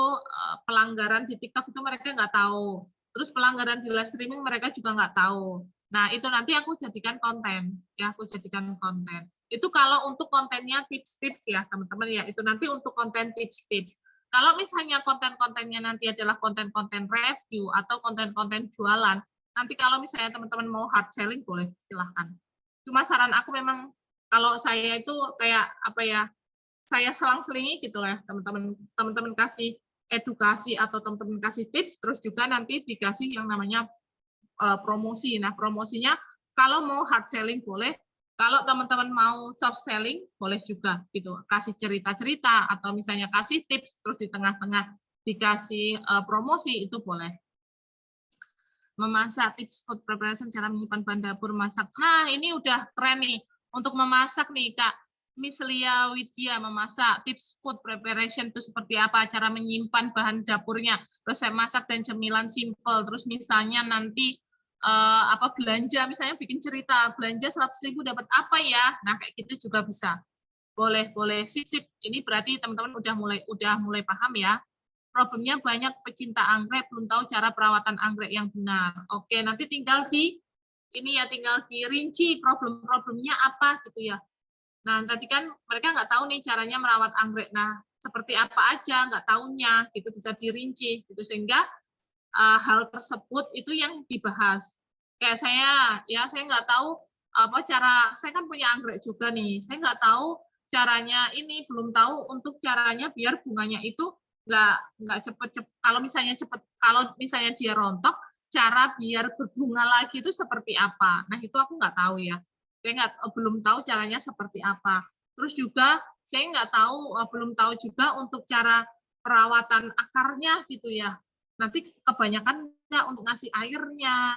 pelanggaran di TikTok itu mereka nggak tahu. Terus pelanggaran di live streaming mereka juga nggak tahu. Nah, itu nanti aku jadikan konten. Ya, aku jadikan konten. Itu kalau untuk kontennya tips-tips ya, teman-teman ya. Itu nanti untuk konten tips-tips. Kalau misalnya konten-kontennya nanti adalah konten-konten review atau konten-konten jualan, nanti kalau misalnya teman-teman mau hard selling, boleh, silahkan. Cuma saran aku memang, kalau saya itu kayak, apa ya, saya selang-selingi gitu lah, teman-teman kasih edukasi atau teman-teman kasih tips, terus juga nanti dikasih yang namanya promosi. Nah, promosinya kalau mau hard selling boleh, kalau teman-teman mau soft selling boleh juga gitu. Kasih cerita-cerita atau misalnya kasih tips terus di tengah-tengah dikasih promosi itu boleh. Memasak, tips food preparation, cara menyimpan bahan dapur, masak. Nah, ini udah keren nih untuk memasak nih, Kak. Miss Lia Widya memasak, tips food preparation itu seperti apa, cara menyimpan bahan dapurnya, resep masak dan cemilan simple. Terus misalnya nanti apa belanja, misalnya bikin cerita belanja 100.000 dapat apa ya, nah kayak gitu juga bisa. Boleh, boleh, sip. Ini berarti teman-teman udah mulai paham ya. Problemnya banyak pecinta anggrek belum tahu cara perawatan anggrek yang benar. Oke, nanti tinggal tinggal dirinci problem-problemnya apa gitu ya. Nah, tadi kan mereka nggak tahu nih caranya merawat anggrek. Nah, seperti apa aja nggak tahunya, gitu bisa dirinci, gitu sehingga hal tersebut itu yang dibahas. Kayak saya nggak tahu apa cara, saya kan punya anggrek juga nih, saya nggak tahu caranya ini, belum tahu untuk caranya biar bunganya itu nggak cepet, kalau misalnya dia rontok, cara biar berbunga lagi itu seperti apa. Nah, itu aku nggak tahu ya. Saya belum tahu caranya seperti apa. Terus juga saya belum tahu juga untuk cara perawatan akarnya gitu ya. Nanti kebanyakan nggak untuk ngasih airnya,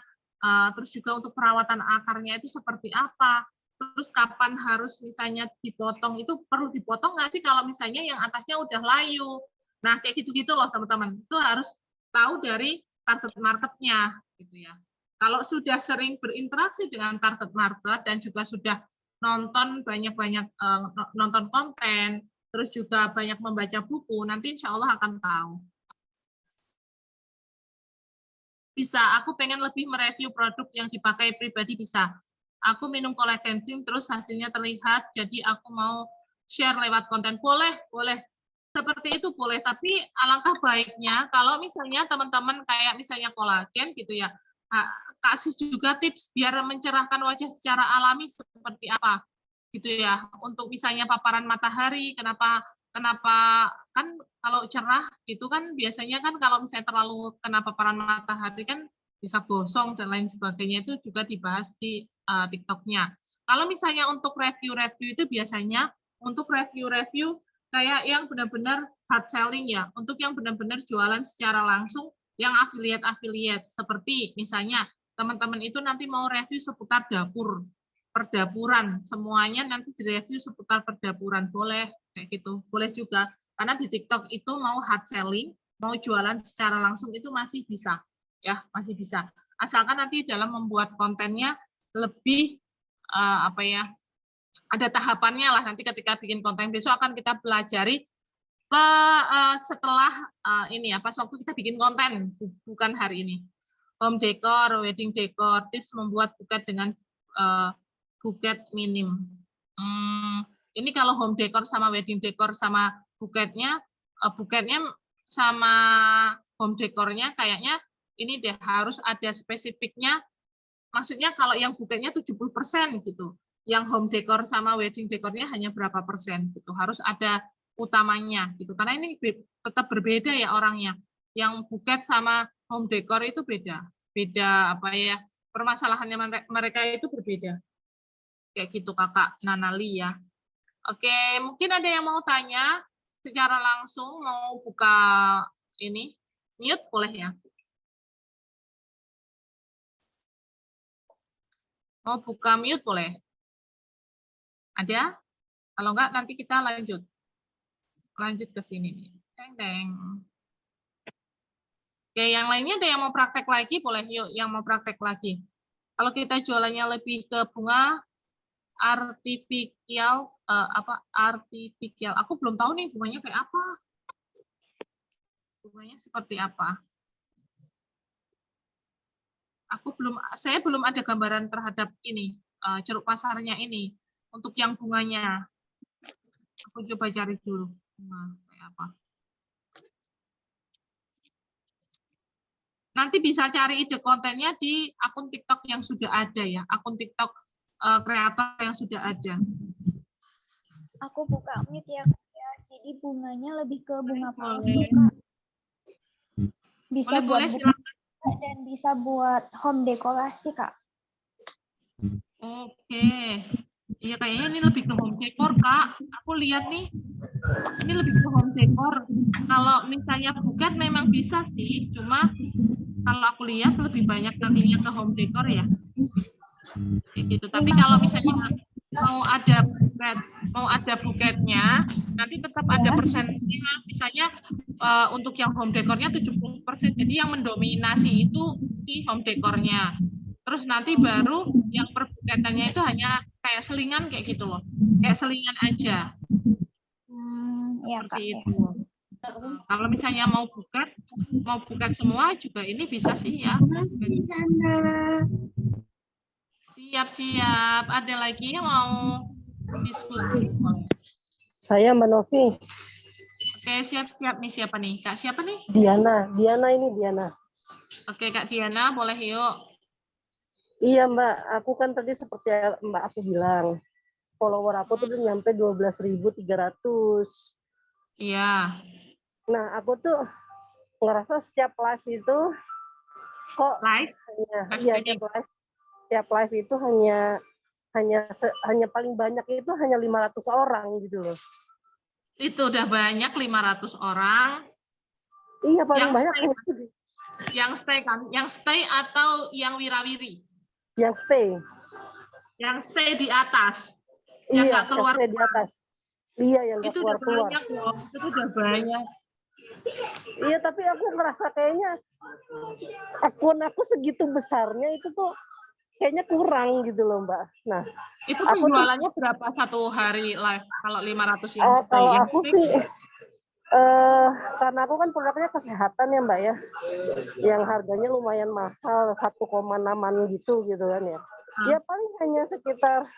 terus juga untuk perawatan akarnya itu seperti apa. Terus kapan harus misalnya dipotong, itu perlu dipotong nggak sih kalau misalnya yang atasnya udah layu. Nah, kayak gitu-gitu loh teman-teman. Itu harus tahu dari target marketnya gitu ya. Kalau sudah sering berinteraksi dengan target market dan juga sudah nonton banyak-banyak nonton konten, terus juga banyak membaca buku, nanti insya Allah akan tahu. Bisa, aku pengen lebih mereview produk yang dipakai pribadi bisa. Aku minum collagen cream terus hasilnya terlihat, jadi aku mau share lewat konten. Boleh. Seperti itu boleh, tapi alangkah baiknya kalau misalnya teman-teman kayak misalnya kolagen gitu ya, kasih juga tips biar mencerahkan wajah secara alami seperti apa gitu ya. Untuk misalnya paparan matahari, kenapa kan kalau cerah itu kan biasanya kan kalau misalnya terlalu kena paparan matahari kan bisa gosong dan lain sebagainya, itu juga dibahas di TikTok-nya. Kalau misalnya untuk review-review itu biasanya untuk review-review kayak yang benar-benar hard selling ya, untuk yang benar-benar jualan secara langsung, yang affiliate seperti misalnya teman-teman itu nanti mau review seputar perdapuran, semuanya nanti direview seputar perdapuran, boleh kayak gitu, boleh juga. Karena di TikTok itu mau hard selling, mau jualan secara langsung itu masih bisa, ya masih bisa. Asalkan nanti dalam membuat kontennya lebih ada tahapannya lah. Nanti ketika bikin konten besok akan kita pelajari setelah pas waktu kita bikin konten, bukan hari ini. Home decor, wedding decor, tips membuat buket dengan buket minim. Ini kalau home decor sama wedding decor sama buketnya sama home decornya kayaknya ini deh harus ada spesifiknya. Maksudnya kalau yang buketnya 70% gitu, yang home decor sama wedding decornya hanya berapa persen gitu. Harus ada utamanya gitu. Karena ini tetap berbeda ya orangnya. Yang buket sama home decor itu beda. Beda permasalahannya mereka itu berbeda. Kayak gitu Kakak Nanali ya. Oke, mungkin ada yang mau tanya secara langsung, mau buka ini, mute boleh ya. Mau buka mute boleh? Ada? Kalau enggak nanti kita lanjut ke sini nih. Teng. Oke, yang lainnya ada yang mau praktek lagi? Boleh yuk, yang mau praktek lagi. Kalau kita jualannya lebih ke bunga artifisial, artifisial. Aku belum tahu nih bunganya kayak apa. Bunganya seperti apa? Saya belum ada gambaran terhadap ini, ceruk pasarnya ini. Untuk yang bunganya. Aku coba cari dulu bunga kayak apa. Nanti bisa cari ide kontennya di akun TikTok yang sudah ada ya, akun TikTok kreator yang sudah ada. Aku buka mute ya, Kak. Jadi bunganya lebih ke bunga palsu, Kak. Bisa boleh, dan bisa buat home dekorasi, Kak. Oke. Iya, kayaknya ini lebih ke home decor, Kak. Aku lihat nih, ini lebih ke home decor. Kalau misalnya buket memang bisa sih, cuma kalau aku lihat lebih banyak nantinya ke home decor ya. Kayak gitu. Tapi kalau misalnya mau ada buketnya, nanti tetap ada persennya. Misalnya untuk yang home dekornya 70%, jadi yang mendominasi itu di home dekornya. Terus nanti baru yang perbuketannya itu hanya kayak selingan kayak gitu loh, kayak selingan aja. Ya, Kak. Seperti itu. Kalau misalnya mau buket semua juga ini bisa sih ya. Siap. Ada lagi yang mau diskusi? Saya Mbak Novi. Oke, siap nih. Siapa nih? Kak siapa nih? Diana ini. Oke, Kak Diana, boleh yuk. Iya Mbak, aku kan tadi seperti Mbak aku bilang, follower aku tuh udah nyampe 12.300. Iya. Nah, aku tuh ngerasa setiap live itu kok tiap live itu hanya paling banyak itu hanya 500 orang gitu loh. Itu udah banyak 500 orang. Iya, paling yang banyak stay, hanya sedih. Yang stay kan? Yang stay atau yang wirawiri? Yang stay. Yang stay di atas. Yang nggak keluar. Yang stay di atas. Iya, yang nggak keluar. Itu udah banyak loh. Itu udah banyak. Iya, tapi aku ngerasa kayaknya akun aku segitu besarnya itu tuh kayaknya kurang gitu loh Mbak. Nah, itu penjualannya berapa satu hari live kalau 500 yang stay? Kalau yang aku stay, sih karena aku kan produknya kesehatan ya Mbak ya, yang harganya lumayan mahal 1,6-an gitu kan ya. Ya paling hanya sekitar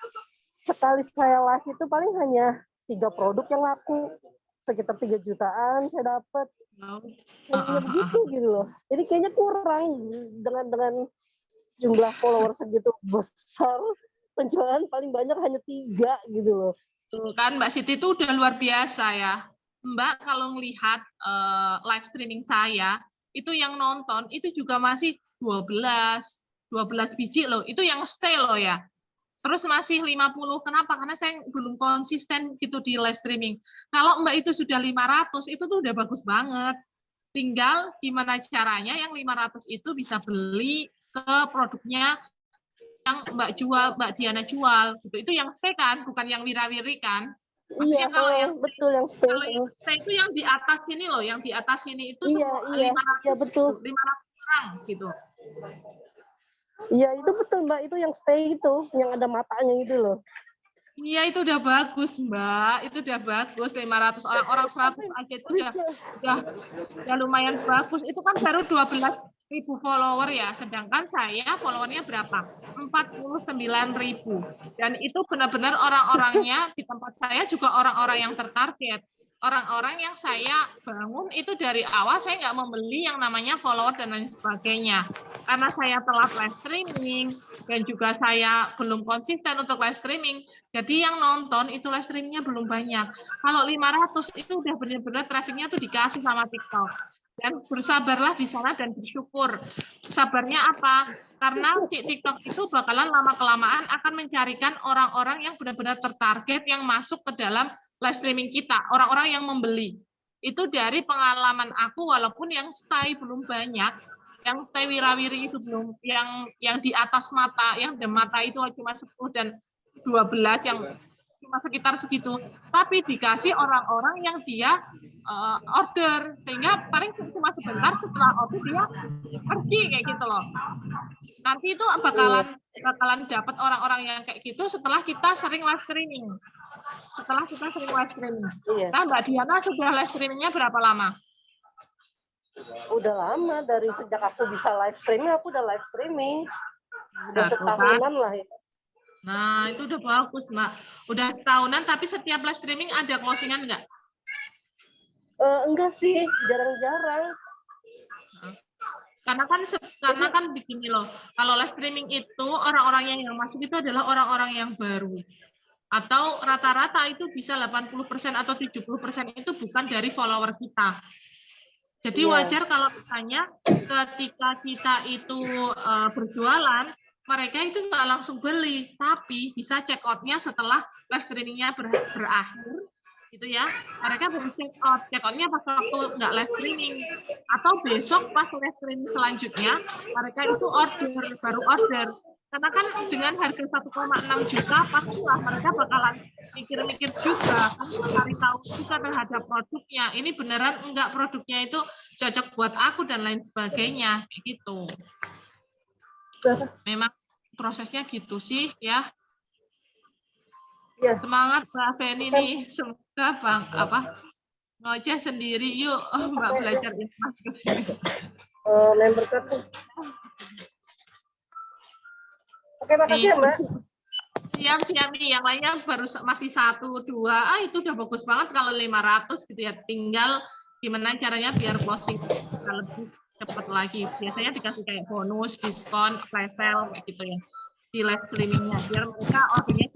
sekali saya live itu paling hanya 3 produk yang laku, sekitar 3 jutaan saya dapat. Hanya begitu gitu loh. Jadi kayaknya kurang dengan jumlah follower segitu besar, penjualan paling banyak hanya 3 gitu loh. Tuh kan Mbak Siti itu udah luar biasa ya. Mbak kalau melihat live streaming saya, itu yang nonton itu juga masih 12 biji loh. Itu yang stay loh ya. Terus masih 50. Kenapa? Karena saya belum konsisten gitu di live streaming. Kalau Mbak itu sudah 500, itu tuh udah bagus banget. Tinggal gimana caranya yang 500 itu bisa beli ke produknya yang Mbak Diana jual. Itu yang stay kan, bukan yang wirawiri kan? Maksudnya kalau yang stay, betul yang stay. Kalau yang stay itu yang di atas sini loh, yang di atas sini itu semua 500, betul. 500 orang gitu. Iya, itu betul Mbak, itu yang stay itu, yang ada matanya itu loh. Iya, itu udah bagus, Mbak. Itu udah bagus, 500 orang 100 aja itu udah lumayan bagus. Itu kan baru 12.000 follower ya, sedangkan saya followernya berapa? 49.000. Dan itu benar-benar orang-orangnya di tempat saya juga orang-orang yang tertarget. Orang-orang yang saya bangun itu dari awal saya nggak membeli yang namanya follower dan lain sebagainya. Karena saya telat live streaming dan juga saya belum konsisten untuk live streaming, jadi yang nonton itu live streamingnya belum banyak. Kalau 500 itu udah benar-benar trafficnya tuh dikasih sama TikTok. Dan bersabarlah di sana dan bersyukur. Sabarnya apa? Karena TikTok itu bakalan lama-kelamaan akan mencarikan orang-orang yang benar-benar tertarget yang masuk ke dalam live streaming kita, orang-orang yang membeli. Itu dari pengalaman aku, walaupun yang stay belum banyak, yang stay wirawiri itu belum, yang di atas mata, yang di mata itu cuma 10 dan 12, yang cuma sekitar segitu, tapi dikasih orang-orang yang dia order, sehingga paling cuma sebentar setelah order dia pergi kayak gitu loh. Nanti itu bakalan dapat orang-orang yang kayak gitu setelah kita sering live streaming. Iya. Nah, Mbak Diana sudah live streamingnya berapa lama? Udah lama, dari sejak aku bisa live streaming, aku udah live streaming. Udah setahunan lah ya. Nah, itu udah bagus, Mbak. Udah setahunan, tapi setiap live streaming ada closingan nggak? Enggak sih, jarang-jarang. Karena kan begini loh, kalau live streaming itu orang-orang yang masuk itu adalah orang-orang yang baru. Atau rata-rata itu bisa 80% atau 70% itu bukan dari follower kita. Jadi wajar kalau misalnya ketika kita itu berjualan, mereka itu nggak langsung beli, tapi bisa check out-nya setelah live streaming-nya berakhir, gitu ya. Mereka baru check out-nya pas waktu nggak live streaming, atau besok pas live streaming selanjutnya, mereka itu baru order. Karena kan dengan harga 1,6 juta, pastilah mereka bakalan mikir-mikir juga, kan cari tahu juga terhadap produknya. Ini beneran enggak produknya itu cocok buat aku dan lain sebagainya, kayak gitu. Memang prosesnya gitu sih ya. Iya. Semangat Mbak Feni nih, semoga Bang ngoceh sendiri yuk Mbak belajar informasi. Member tuh. Oke, makasih ya Mbak. Siap nih, yang lainnya baru masih 1, 2. Itu udah bagus banget kalau 500 gitu ya. Tinggal gimana caranya biar closing bisa lebih cepat lagi. Biasanya dikasih kayak bonus, diskon, flash sale kayak gitu ya. Di live streamingnya biar mereka ordernya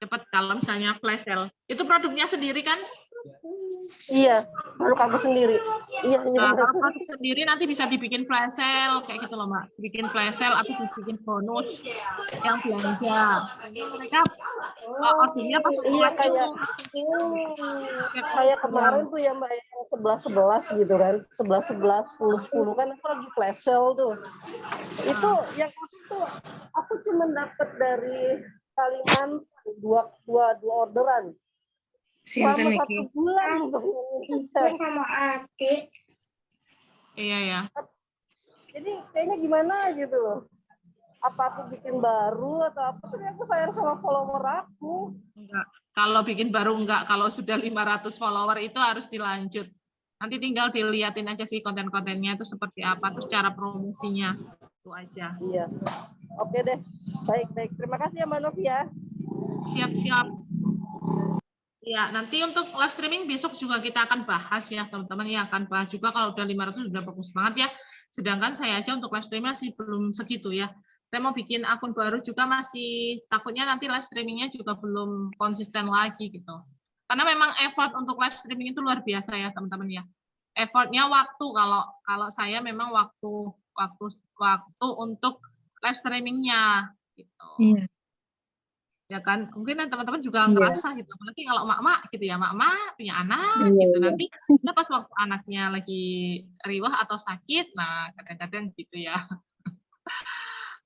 cepat kalau misalnya flash sale. Itu produknya sendiri kan? Iya, produk aku sendiri. Iya, Nah, kalau produk sendiri nanti bisa dibikin flash sale kayak gitu loh Mbak. Bikin flash sale atau dibikin bonus yang belanja. Mereka ordernya pas iya kayak kemarin tuh ya Mbak yang 11 gitu kan, 11 10 kan aku lagi flash sale tuh. Itu yang aku cuma dapat dari Kalimantan dua orderan. Selama 1 bulan sama adik. Iya ya. Jadi kayaknya gimana gitu loh. Apa aku bikin baru atau apa? Tapi aku sayang sama follower aku. Enggak. Kalau bikin baru enggak. Kalau sudah 500 follower itu harus dilanjut. Nanti tinggal dilihatin aja sih konten-kontennya itu seperti apa, terus cara promosinya. Itu aja. Iya. Oke deh. Baik. Terima kasih ya Mbak Novi ya. Siap. Ya, nanti untuk live streaming besok juga kita akan bahas ya, teman-teman ya, akan bahas juga kalau udah 500 sudah bagus banget ya. Sedangkan saya aja untuk live streaming masih belum segitu ya. Saya mau bikin akun baru juga masih takutnya nanti live streamingnya juga belum konsisten lagi gitu. Karena memang effort untuk live streaming itu luar biasa ya, teman-teman ya. Effortnya waktu kalau saya memang waktu untuk live streamingnya gitu. Iya. Ya kan, mungkin teman-teman juga ngerasa gitu, apalagi kalau mak-mak gitu ya, mak-mak punya anak gitu, nanti bisa pas waktu anaknya lagi riwah atau sakit, nah kadang-kadang gitu ya.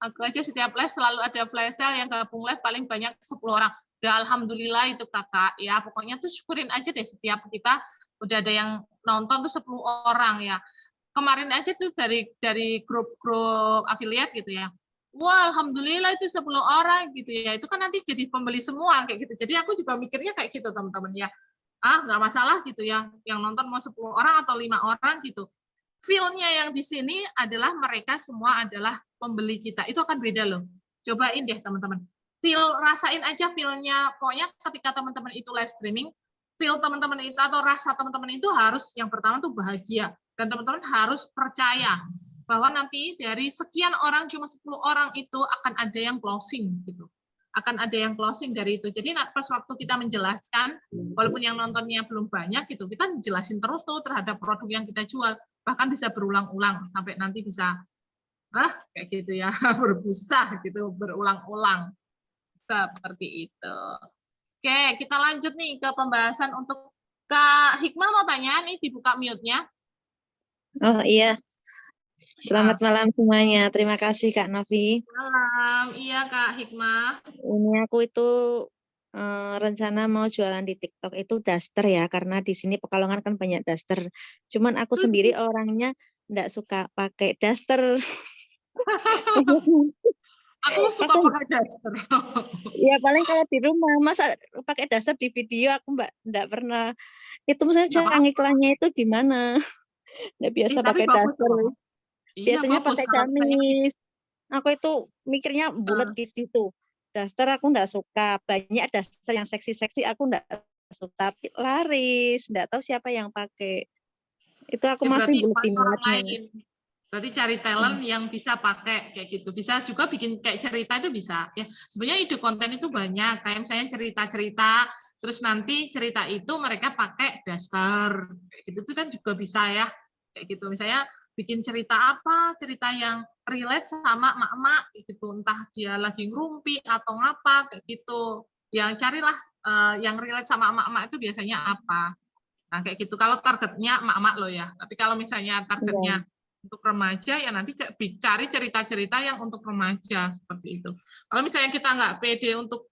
Aku aja setiap live selalu ada flash sale yang gabung live paling banyak 10 orang. Udah alhamdulillah itu kakak, ya pokoknya tuh syukurin aja deh setiap kita udah ada yang nonton tuh 10 orang ya. Kemarin aja tuh dari grup-grup affiliate gitu ya. Wah, alhamdulillah itu 10 orang gitu ya. Itu kan nanti jadi pembeli semua kayak gitu. Jadi aku juga mikirnya kayak gitu teman-teman ya. Nggak masalah gitu ya. Yang nonton mau 10 orang atau 5 orang gitu. Feel-nya yang di sini adalah mereka semua adalah pembeli kita. Itu akan beda loh. Cobain deh teman-teman. Rasain aja feel-nya. Pokoknya ketika teman-teman itu live streaming, feel teman-teman itu atau rasa teman-teman itu harus yang pertama tuh bahagia. Dan teman-teman harus percaya bahwa nanti dari sekian orang cuma 10 orang itu akan ada yang closing gitu. Akan ada yang closing dari itu. Jadi pas waktu kita menjelaskan, walaupun yang nontonnya belum banyak gitu, kita jelasin terus tuh terhadap produk yang kita jual. Bahkan bisa berulang-ulang sampai nanti bisa kayak gitu ya, berbusa gitu, berulang-ulang. Seperti itu. Oke, kita lanjut nih ke pembahasan untuk Kak Hikmah mau tanya nih, dibuka mute-nya. Oh iya. Selamat malam semuanya. Terima kasih Kak Novi. Malam, iya Kak Hikmah. Ini aku itu rencana mau jualan di TikTok itu daster ya, karena di sini Pekalongan kan banyak daster. Cuman aku sendiri orangnya enggak suka pakai daster. Aku suka pakai daster. Ya paling kalau di rumah, masa pakai daster di video aku enggak pernah. Itu misalnya cara iklannya itu gimana? Enggak biasa pakai daster. Biasanya pakai gamis. Aku itu mikirnya bulat di situ. Daster aku enggak suka. Banyak daster yang seksi-seksi aku enggak suka. Tapi laris, enggak tahu siapa yang pakai. Itu aku masih belum minatnya. Berarti cari talent yang bisa pakai kayak gitu. Bisa juga bikin kayak cerita itu bisa. Ya, sebenarnya ide konten itu banyak. Kayak misalnya cerita-cerita, terus nanti cerita itu mereka pakai daster. Kayak gitu itu kan juga bisa ya. Kayak gitu. Misalnya bikin cerita apa, cerita yang relate sama emak-emak gitu. Entah dia lagi ngerumpi atau ngapa kayak gitu. Yang carilah yang relate sama emak-emak itu biasanya apa. Nah, kayak gitu. Kalau targetnya emak-emak loh ya. Tapi kalau misalnya targetnya Untuk remaja ya nanti cari cerita-cerita yang untuk remaja seperti itu. Kalau misalnya kita nggak pede untuk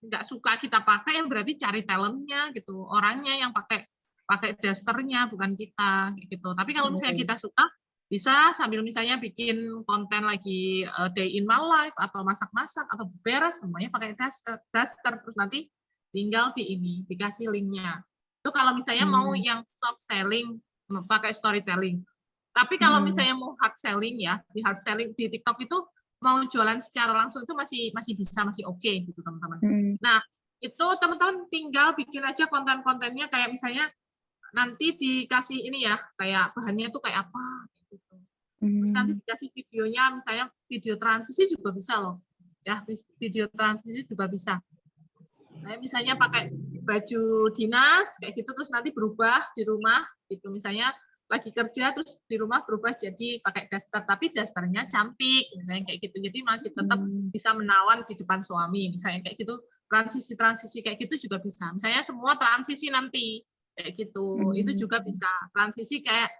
nggak suka kita pakai, yang berarti cari talentnya gitu, orangnya yang pakai dasternya, bukan kita gitu. Tapi kalau misalnya kita suka, bisa sambil misalnya bikin konten lagi day in my life atau masak-masak atau beres, semuanya pakai daster, terus nanti tinggal dikasih linknya. Itu kalau misalnya mau yang soft selling pakai storytelling. Tapi kalau misalnya mau hard selling ya, di hard selling di TikTok itu mau jualan secara langsung itu masih bisa, masih oke gitu teman-teman. Nah, itu teman-teman tinggal bikin aja konten-kontennya kayak misalnya nanti dikasih ini ya, kayak bahannya tuh kayak apa gitu. Terus nanti dikasih videonya, misalnya video transisi juga bisa loh. Ya, video transisi juga bisa. Kayak misalnya pakai baju dinas kayak gitu terus nanti berubah di rumah gitu, misalnya lagi kerja terus di rumah berubah jadi pakai daster, tapi dasternya cantik misalnya kayak gitu, jadi masih tetap bisa menawan di depan suami misalnya kayak gitu. Transisi kayak gitu juga bisa, misalnya semua transisi nanti kayak gitu, itu juga bisa. Transisi kayak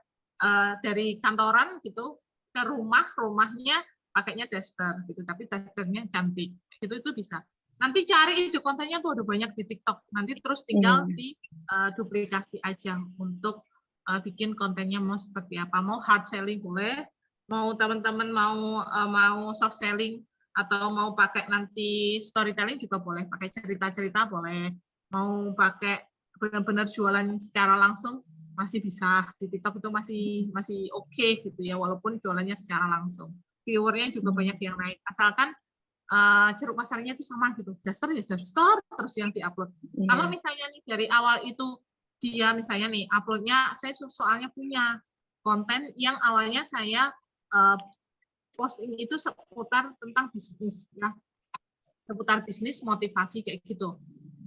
dari kantoran gitu ke rumahnya pakainya daster gitu, tapi dasternya cantik gitu, itu bisa. Nanti cari ide kontennya tuh ada banyak di TikTok, nanti terus tinggal di duplikasi aja untuk bikin kontennya mau seperti apa, mau hard selling boleh, mau teman-teman mau soft selling atau mau pakai nanti storytelling juga boleh, pakai cerita-cerita boleh, mau pakai benar-benar jualan secara langsung masih bisa, di TikTok itu masih oke gitu ya, walaupun jualannya secara langsung, viewernya juga banyak yang naik, asalkan ceruk pasarnya itu sama gitu, daster ya daster terus yang diupload. Kalau misalnya nih dari awal itu dia misalnya nih uploadnya, saya soalnya punya konten yang awalnya saya posting itu seputar tentang bisnis ya, seputar bisnis motivasi kayak gitu,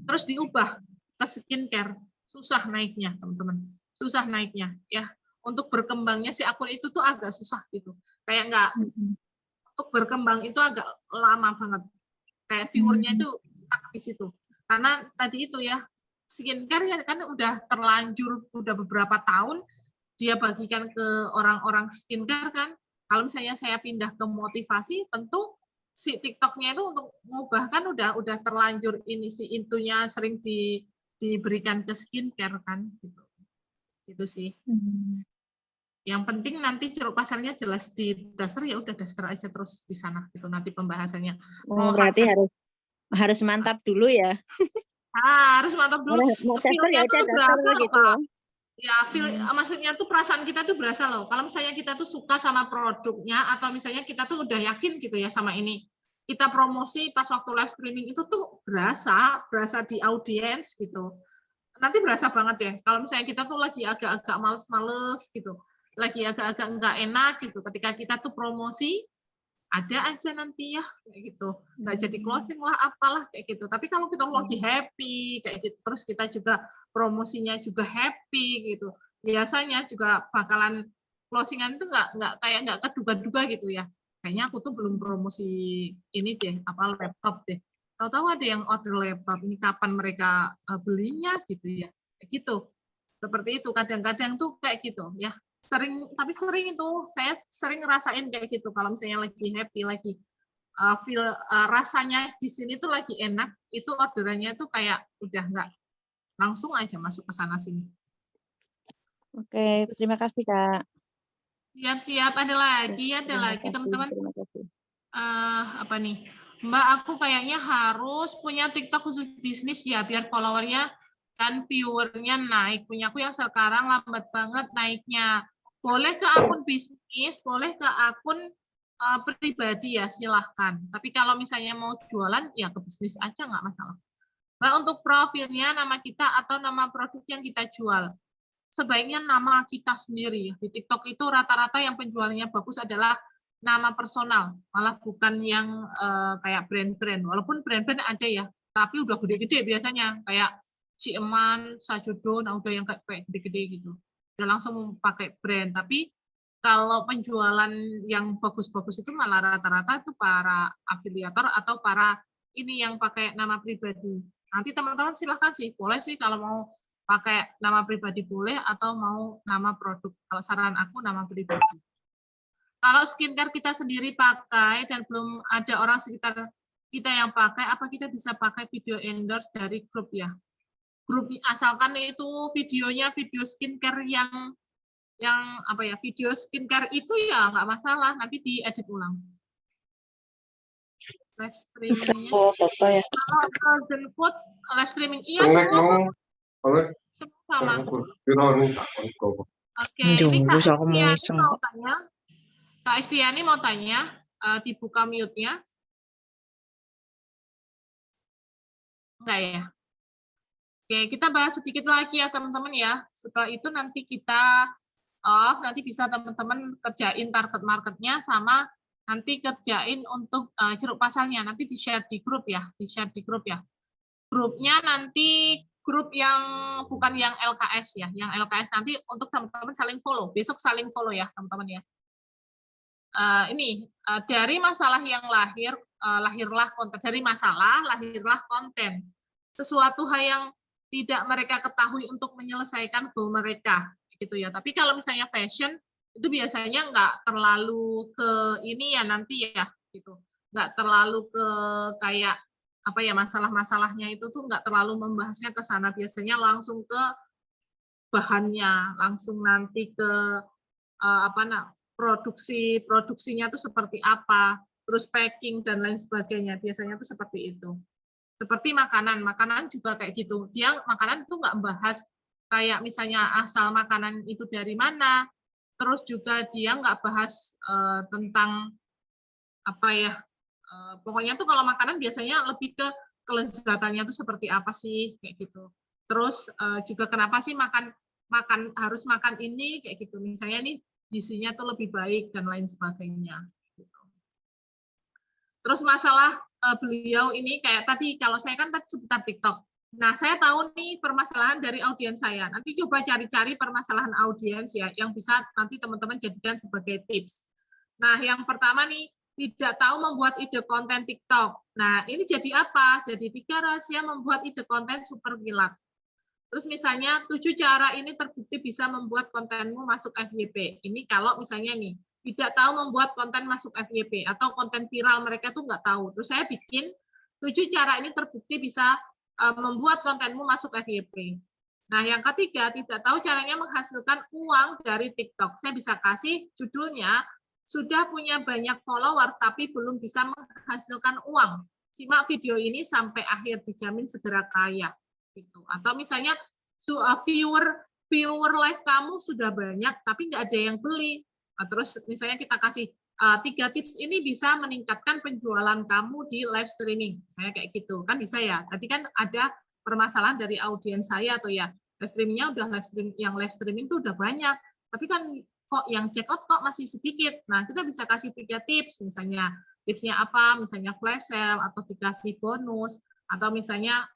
terus diubah ke skincare, susah naiknya teman-teman, susah naiknya ya. Untuk berkembangnya si akun itu tuh agak susah gitu, kayak nggak, untuk berkembang itu agak lama banget, kayak viewernya itu stuck di situ, karena tadi itu ya, skincare ya kan udah terlanjur, udah beberapa tahun dia bagikan ke orang-orang skincare kan. Kalau misalnya saya pindah ke motivasi, tentu si TikToknya itu untuk mengubah kan udah terlanjur ini, si intunya sering diberikan ke skincare kan gitu sih. Yang penting nanti ceruk pasarnya jelas di daster, ya udah daster aja terus di sana gitu nanti pembahasannya. Berarti harus mantap dulu ya. Harus mantap dulu. Feel-nya tuh berasa loh, gitu. Kak. Ya, maksudnya tuh perasaan kita tuh berasa loh. Kalau misalnya kita tuh suka sama produknya, atau misalnya kita tuh udah yakin gitu ya sama ini, kita promosi pas waktu live streaming itu tuh berasa di audiens gitu. Nanti berasa banget ya. Kalau misalnya kita tuh lagi agak-agak males-males gitu, lagi agak-agak nggak enak gitu, ketika kita tuh promosi, ada aja nanti ya kayak gitu, nggak jadi closing lah apalah kayak gitu. Tapi kalau kita lagi happy kayak gitu, terus kita juga promosinya juga happy gitu, biasanya juga bakalan closingan itu nggak keduga-duga gitu ya, kayaknya aku tuh belum promosi ini deh, apa laptop deh, tahu-tahu ada yang order laptop, ini kapan mereka belinya gitu ya, kayak gitu. Seperti itu kadang-kadang tuh kayak gitu ya. Sering itu saya sering ngerasain kayak gitu, kalau misalnya lagi happy, lagi feel rasanya di sini tuh lagi enak, itu orderannya tuh kayak udah nggak langsung aja masuk ke sana sini. Oke, terima kasih Kak. Siap, ada lagi teman-teman. Apa nih Mbak, aku kayaknya harus punya TikTok khusus bisnis ya, biar followernya dan viewernya naik. Punya aku yang sekarang lambat banget naiknya. Boleh ke akun bisnis, boleh ke akun pribadi ya, silahkan. Tapi kalau misalnya mau jualan, ya ke bisnis aja, nggak masalah. Mbak, untuk profilnya nama kita atau nama produk yang kita jual, sebaiknya nama kita sendiri. Di TikTok itu rata-rata yang penjualannya bagus adalah nama personal, malah bukan yang kayak brand-brand. Walaupun brand-brand ada ya, tapi udah gede-gede biasanya, kayak Cieman, Sajodo, nah udah yang kayak gede-gede gitu. Udah langsung pakai brand. Tapi kalau penjualan yang bagus-bagus itu malah rata-rata itu para afiliator atau para ini yang pakai nama pribadi. Nanti teman-teman silahkan sih, boleh sih kalau mau pakai nama pribadi boleh atau mau nama produk. Kalau saran aku nama pribadi. Kalau skincare kita sendiri pakai dan belum ada orang sekitar kita yang pakai, apa kita bisa pakai video endorse dari grup ya? Grup asalkan itu videonya video skincare yang apa ya, video skincare itu ya nggak masalah, nanti diedit ulang. Live streamingnya. Apa ya? Kalau frozen food live streaming, iya semua sama. Oke, ini Kak Istiani mau tanya, dibuka mute-nya. Enggak ya? Oke, kita bahas sedikit lagi ya teman-teman ya. Setelah itu nanti kita nanti bisa teman-teman kerjain target marketnya sama nanti kerjain untuk ceruk pasarnya. Nanti di-share di grup ya, Grupnya nanti grup yang bukan yang LKS ya, yang LKS nanti untuk teman-teman saling follow. Besok saling follow ya teman-teman ya. Dari masalah yang lahirlah konten. Dari masalah lahirlah konten. Sesuatu hal yang tidak mereka ketahui untuk menyelesaikan goal mereka, gitu ya. Tapi kalau misalnya fashion itu biasanya nggak terlalu ke ini ya nanti ya, gitu. Nggak terlalu ke kayak apa ya masalah-masalahnya itu tuh nggak terlalu membahasnya ke sana. Biasanya langsung ke bahannya, langsung nanti ke produksinya tuh seperti apa, terus packing dan lain sebagainya. Biasanya tuh seperti itu. Seperti makanan juga kayak gitu. Dia makanan itu nggak bahas kayak misalnya asal makanan itu dari mana, terus juga dia nggak bahas tentang apa ya, pokoknya tuh kalau makanan biasanya lebih ke kelezatannya tuh seperti apa sih kayak gitu. Terus juga kenapa sih harus makan ini kayak gitu. Misalnya nih gizinya tuh lebih baik dan lain sebagainya. Terus masalah beliau ini kayak tadi, kalau saya kan tadi seputar TikTok. Nah, saya tahu nih permasalahan dari audiens saya. Nanti coba cari-cari permasalahan audiens ya, yang bisa nanti teman-teman jadikan sebagai tips. Nah, yang pertama nih, tidak tahu membuat ide konten TikTok. Nah, ini jadi apa? Jadi 3 rahasia membuat ide konten super kilat. Terus misalnya 7 cara ini terbukti bisa membuat kontenmu masuk FYP. Ini kalau misalnya nih, tidak tahu membuat konten masuk FYP atau konten viral mereka tuh nggak tahu. Terus saya bikin 7 cara ini terbukti bisa membuat kontenmu masuk FYP. Nah, yang ketiga, tidak tahu caranya menghasilkan uang dari TikTok. Saya bisa kasih judulnya, sudah punya banyak follower tapi belum bisa menghasilkan uang. Simak video ini sampai akhir, dijamin segera kaya. Gitu. Atau misalnya viewer live kamu sudah banyak tapi nggak ada yang beli. Nah, terus misalnya kita kasih 3 tips ini bisa meningkatkan penjualan kamu di live streaming. Saya kayak gitu kan bisa ya. Tadi kan ada permasalahan dari audiens saya atau ya live streamingnya udah live streaming tuh udah banyak. Tapi kan kok yang check out kok masih sedikit. Nah, kita bisa kasih 3 tips misalnya. Tipsnya apa? Misalnya flash sale atau dikasih bonus. Atau misalnya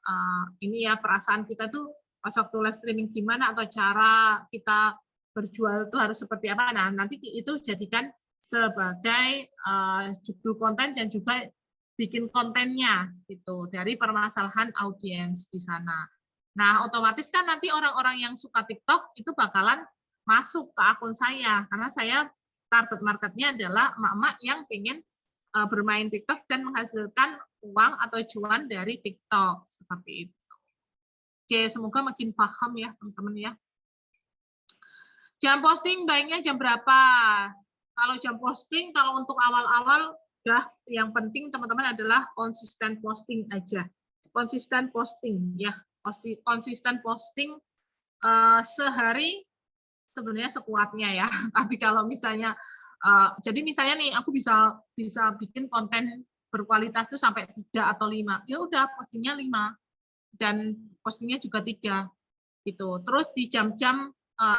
ini ya perasaan kita tuh pas waktu live streaming gimana atau cara kita berjual itu harus seperti apa. Nah, nanti itu jadikan sebagai judul konten dan juga bikin kontennya gitu dari permasalahan audiens di sana. Nah, otomatis kan nanti orang-orang yang suka TikTok itu bakalan masuk ke akun saya karena saya target marketnya adalah emak-emak yang pengen bermain TikTok dan menghasilkan uang atau cuan dari TikTok seperti itu. Oke, semoga makin paham ya teman-teman ya. Jam posting baiknya jam berapa? Kalau jam posting, kalau untuk awal-awal udah yang penting teman-teman adalah konsisten posting aja. Konsisten posting ya. Konsisten posting sehari sebenarnya sekuatnya ya. Tapi kalau misalnya jadi misalnya nih aku bisa bikin konten berkualitas itu sampai 3 atau 5. Ya udah postingnya 5 dan postingnya juga 3 gitu. Terus di jam-jam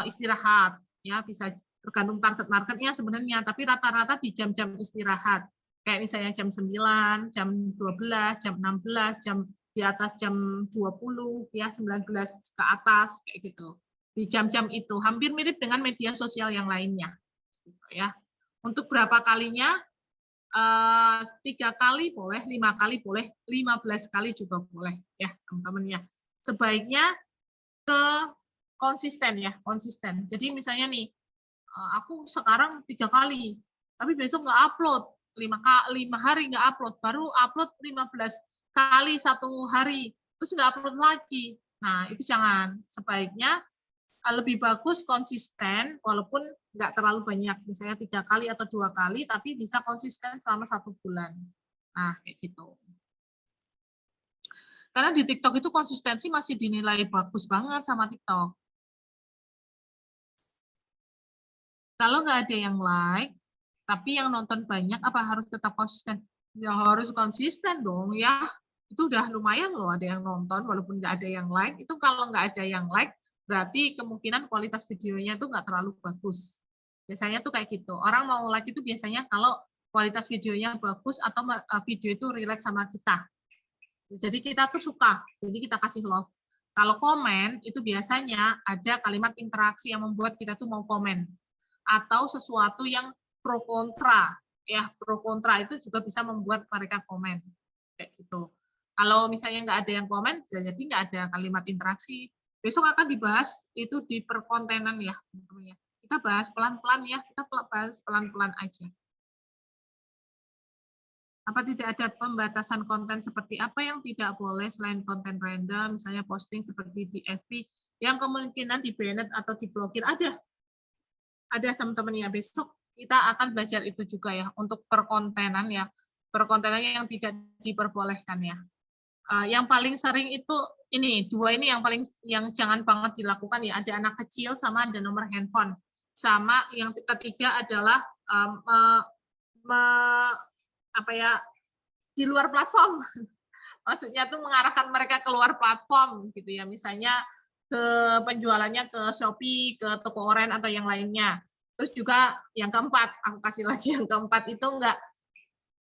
istirahat ya bisa tergantung target marketnya sebenarnya, tapi rata-rata di jam-jam istirahat. Kayak misalnya jam 9, jam 12, jam 16, jam di atas jam 20 ya 19 ke atas kayak gitu. Di jam-jam itu hampir mirip dengan media sosial yang lainnya gitu ya. Untuk berapa kalinya? 3 kali boleh, 5 kali boleh, 15 kali juga boleh ya teman-teman ya. Sebaiknya ke konsisten ya, konsisten. Jadi misalnya nih, aku sekarang 3 kali, tapi besok nggak upload, 5 hari nggak upload, baru upload 15 kali 1 hari, terus nggak upload lagi. Nah, itu jangan. Sebaiknya lebih bagus konsisten, walaupun nggak terlalu banyak, misalnya 3 kali atau 2 kali, tapi bisa konsisten selama 1 bulan. Nah, kayak gitu. Karena di TikTok itu konsistensi masih dinilai bagus banget sama TikTok. Kalau nggak ada yang like, tapi yang nonton banyak, apa harus tetap konsisten? Ya harus konsisten dong ya. Itu udah lumayan loh ada yang nonton, walaupun nggak ada yang like. Itu kalau nggak ada yang like, berarti kemungkinan kualitas videonya itu nggak terlalu bagus. Biasanya tuh kayak gitu. Orang mau like itu biasanya kalau kualitas videonya bagus atau video itu relate sama kita. Jadi kita tuh suka, jadi kita kasih love. Kalau komen, itu biasanya ada kalimat interaksi yang membuat kita tuh mau komen. Atau sesuatu yang pro kontra. Ya, pro kontra itu juga bisa membuat mereka komen. Kayak gitu. Kalau misalnya nggak ada yang komen, jadi nggak ada kalimat interaksi. Besok akan dibahas itu di perkontenan ya, teman-teman ya. Kita bahas pelan-pelan ya, kita bahas pelan-pelan aja. Apa tidak ada pembatasan konten seperti apa yang tidak boleh selain konten random, misalnya posting seperti di FB, yang kemungkinan di-banned atau diblokir? Ada teman-teman ya. Besok kita akan belajar itu juga ya, untuk perkontenan ya, perkontenan yang tidak diperbolehkan ya. Yang paling sering itu ini, 2 ini yang jangan banget dilakukan ya, ada anak kecil sama ada nomor handphone. Sama yang ketiga adalah apa ya, di luar platform. Maksudnya tuh mengarahkan mereka keluar platform gitu ya. Misalnya ke penjualannya ke Shopee, ke toko oren atau yang lainnya. Terus juga yang keempat, aku kasih lagi yang keempat itu enggak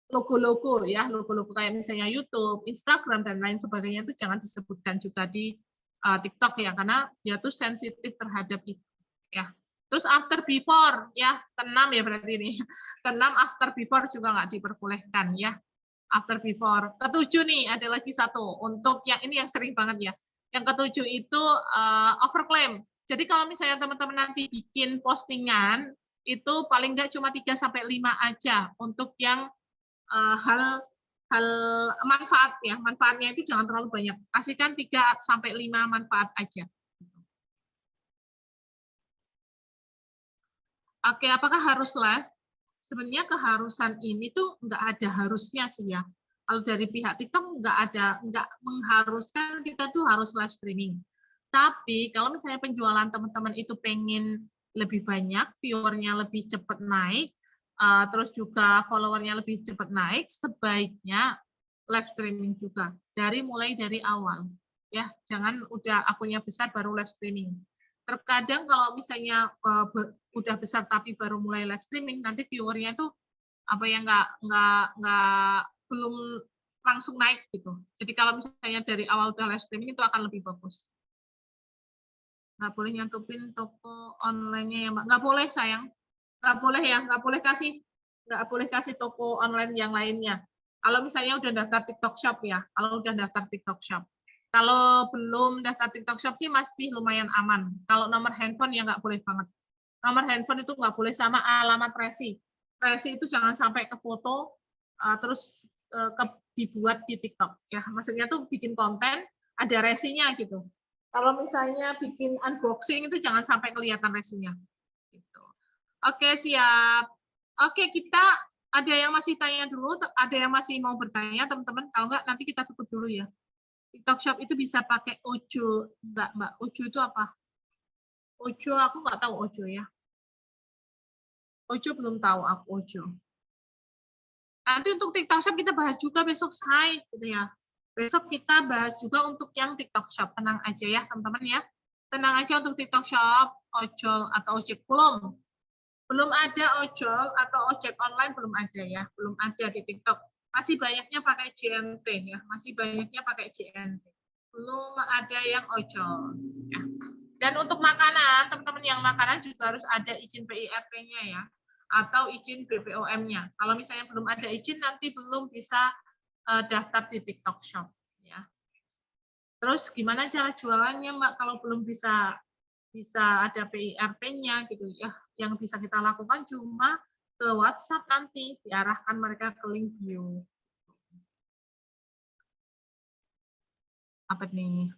logo-logo ya, logo-logo kayak misalnya YouTube, Instagram dan lain sebagainya itu jangan disebutkan juga di TikTok ya, karena dia tuh sensitif terhadap itu ya. Terus after before ya, keenam ya berarti ini. Keenam after before juga nggak diperbolehkan ya. After before. Ketujuh nih, ada lagi satu. Untuk yang ini yang sering banget ya. Yang ketujuh itu overclaim. Jadi kalau misalnya teman-teman nanti bikin postingan, itu paling nggak cuma 3-5 aja untuk yang hal manfaat ya. Manfaatnya itu jangan terlalu banyak. Kasihkan 3-5 manfaat aja. Oke, apakah harus live? Sebenarnya keharusan ini tuh nggak ada harusnya sih ya. Kalau dari pihak TikTok nggak mengharuskan kita tuh harus live streaming. Tapi kalau misalnya penjualan teman-teman itu pengen lebih banyak, viewernya lebih cepat naik, terus juga followernya lebih cepat naik, sebaiknya live streaming juga. Mulai dari awal. Ya, jangan udah akunnya besar baru live streaming. Terkadang kalau misalnya udah besar tapi baru mulai live streaming, nanti viewernya itu apa ya belum langsung naik gitu. Jadi kalau misalnya dari awal udah live streaming itu akan lebih bagus. Nggak boleh nyantupin toko online-nya ya Mbak. Nggak boleh sayang. Nggak boleh ya, nggak boleh kasih toko online yang lainnya. Kalau misalnya udah daftar TikTok Shop ya, kalau udah daftar TikTok Shop. Kalau belum daftar TikTok Shop sih masih lumayan aman. Kalau nomor handphone ya nggak boleh banget. Nomor handphone itu nggak boleh sama alamat resi. Resi itu jangan sampai ke foto, terus dibuat di TikTok. Ya, maksudnya tuh bikin konten, ada resinya gitu. Kalau misalnya bikin unboxing itu jangan sampai kelihatan resinya. Gitu. Oke, siap. Oke, kita ada yang masih tanya dulu, ada yang masih mau bertanya, teman-teman. Kalau nggak, nanti kita tutup dulu ya. TikTok Shop itu bisa pakai Ojo. Enggak, Mbak. Ojo itu apa? Ojo, aku nggak tahu Ojo ya. Ojo belum tahu aku Ojo. Nanti untuk TikTok Shop kita bahas juga besok, Say, gitu ya. Besok kita bahas juga untuk yang TikTok Shop. Tenang aja ya, teman-teman ya. Tenang aja untuk TikTok Shop, ojol atau ojek belum. Belum ada ojol atau ojek online, belum ada ya. Belum ada di TikTok. Masih banyaknya pakai JNT ya. Masih banyaknya pakai JNT. Belum ada yang ojol. Ya. Dan untuk makanan, teman-teman yang makanan juga harus ada izin PIRT-nya ya. Atau izin BPOM-nya. Kalau misalnya belum ada izin, nanti belum bisa daftar di TikTok Shop. Ya. Terus gimana cara jualannya Mbak kalau belum bisa ada PIRT-nya gitu ya. Yang bisa kita lakukan cuma ke WhatsApp nanti diarahkan mereka ke link bio. Apa nih?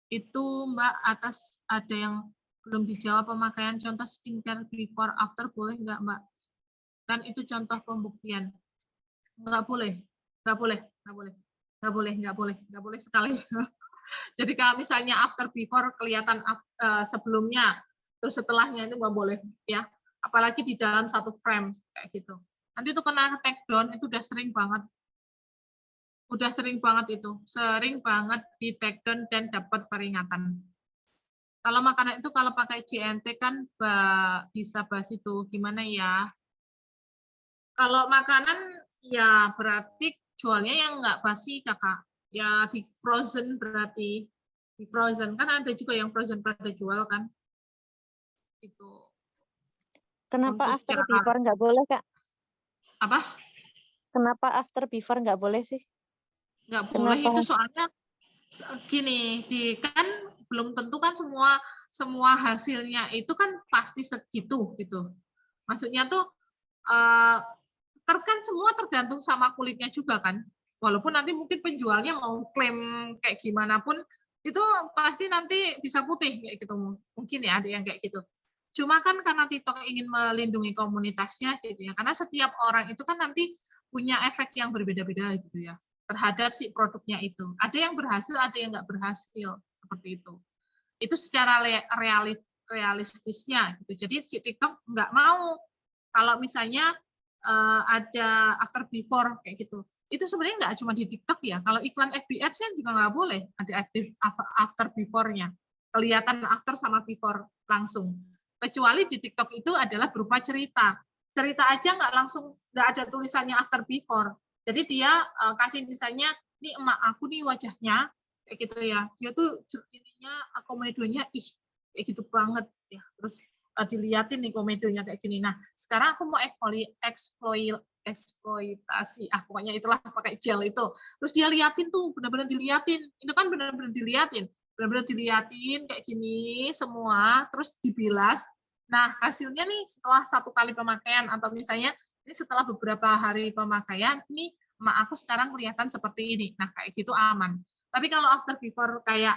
Itu Mbak atas ada yang belum dijawab pemakaian contoh skincare before after boleh nggak Mbak? Kan itu contoh pembuktian. Nggak boleh, nggak boleh, nggak boleh, nggak boleh, nggak boleh, nggak boleh sekali. Jadi kalau misalnya after before kelihatan sebelumnya, terus setelahnya itu nggak boleh ya. Apalagi di dalam satu frame kayak gitu. Nanti itu kena take down itu udah sering banget. Udah sering banget itu, sering banget di take down dan dapat peringatan. Kalau makanan itu kalau pakai JNT kan bisa basi itu gimana ya? Kalau makanan ya berarti jualnya yang nggak basi kakak, ya di frozen berarti di frozen kan ada juga yang frozen pada jual kan itu. Kenapa Untuk after cara before nggak boleh Kak? apa? Kenapa after before nggak boleh sih? Nggak boleh Kenapa? itu soalnya gini, kan belum tentu kan semua hasilnya itu kan pasti segitu gitu. Maksudnya tuh kan semua tergantung sama kulitnya juga kan. Walaupun nanti mungkin penjualnya mau klaim kayak gimana pun itu pasti nanti bisa putih kayak gitu. Mungkin ya ada yang kayak gitu. Cuma kan karena TikTok ingin melindungi komunitasnya gitu ya. Karena setiap orang itu kan nanti punya efek yang berbeda-beda gitu ya terhadap si produknya itu. Ada yang berhasil, ada yang nggak berhasil seperti itu. Itu secara realistisnya gitu. Jadi si TikTok nggak mau kalau misalnya ada after before kayak gitu. Itu sebenarnya nggak cuma di TikTok ya. Kalau iklan FB Ads kan juga nggak boleh ada after before-nya. Kelihatan after sama before langsung. Kecuali di TikTok itu adalah berupa cerita. Cerita aja nggak langsung, nggak ada tulisannya after before. Jadi dia kasih misalnya, nih emak aku nih wajahnya, kayak gitu ya. Dia tuh ininya, komedonya, kayak gitu banget. Ya. Terus diliatin nih komedonya kayak gini. Nah, sekarang aku mau eksploitasi, pokoknya itulah pakai gel itu. Terus dia liatin tuh, benar-benar diliatin. Itu kan benar-benar diliatin. Benar-benar diliatin kayak gini semua, terus dibilas. Nah, hasilnya nih setelah 1 kali pemakaian atau misalnya ini setelah beberapa hari pemakaian, nih emak aku sekarang kelihatan seperti ini. Nah, kayak gitu aman. Tapi kalau after before kayak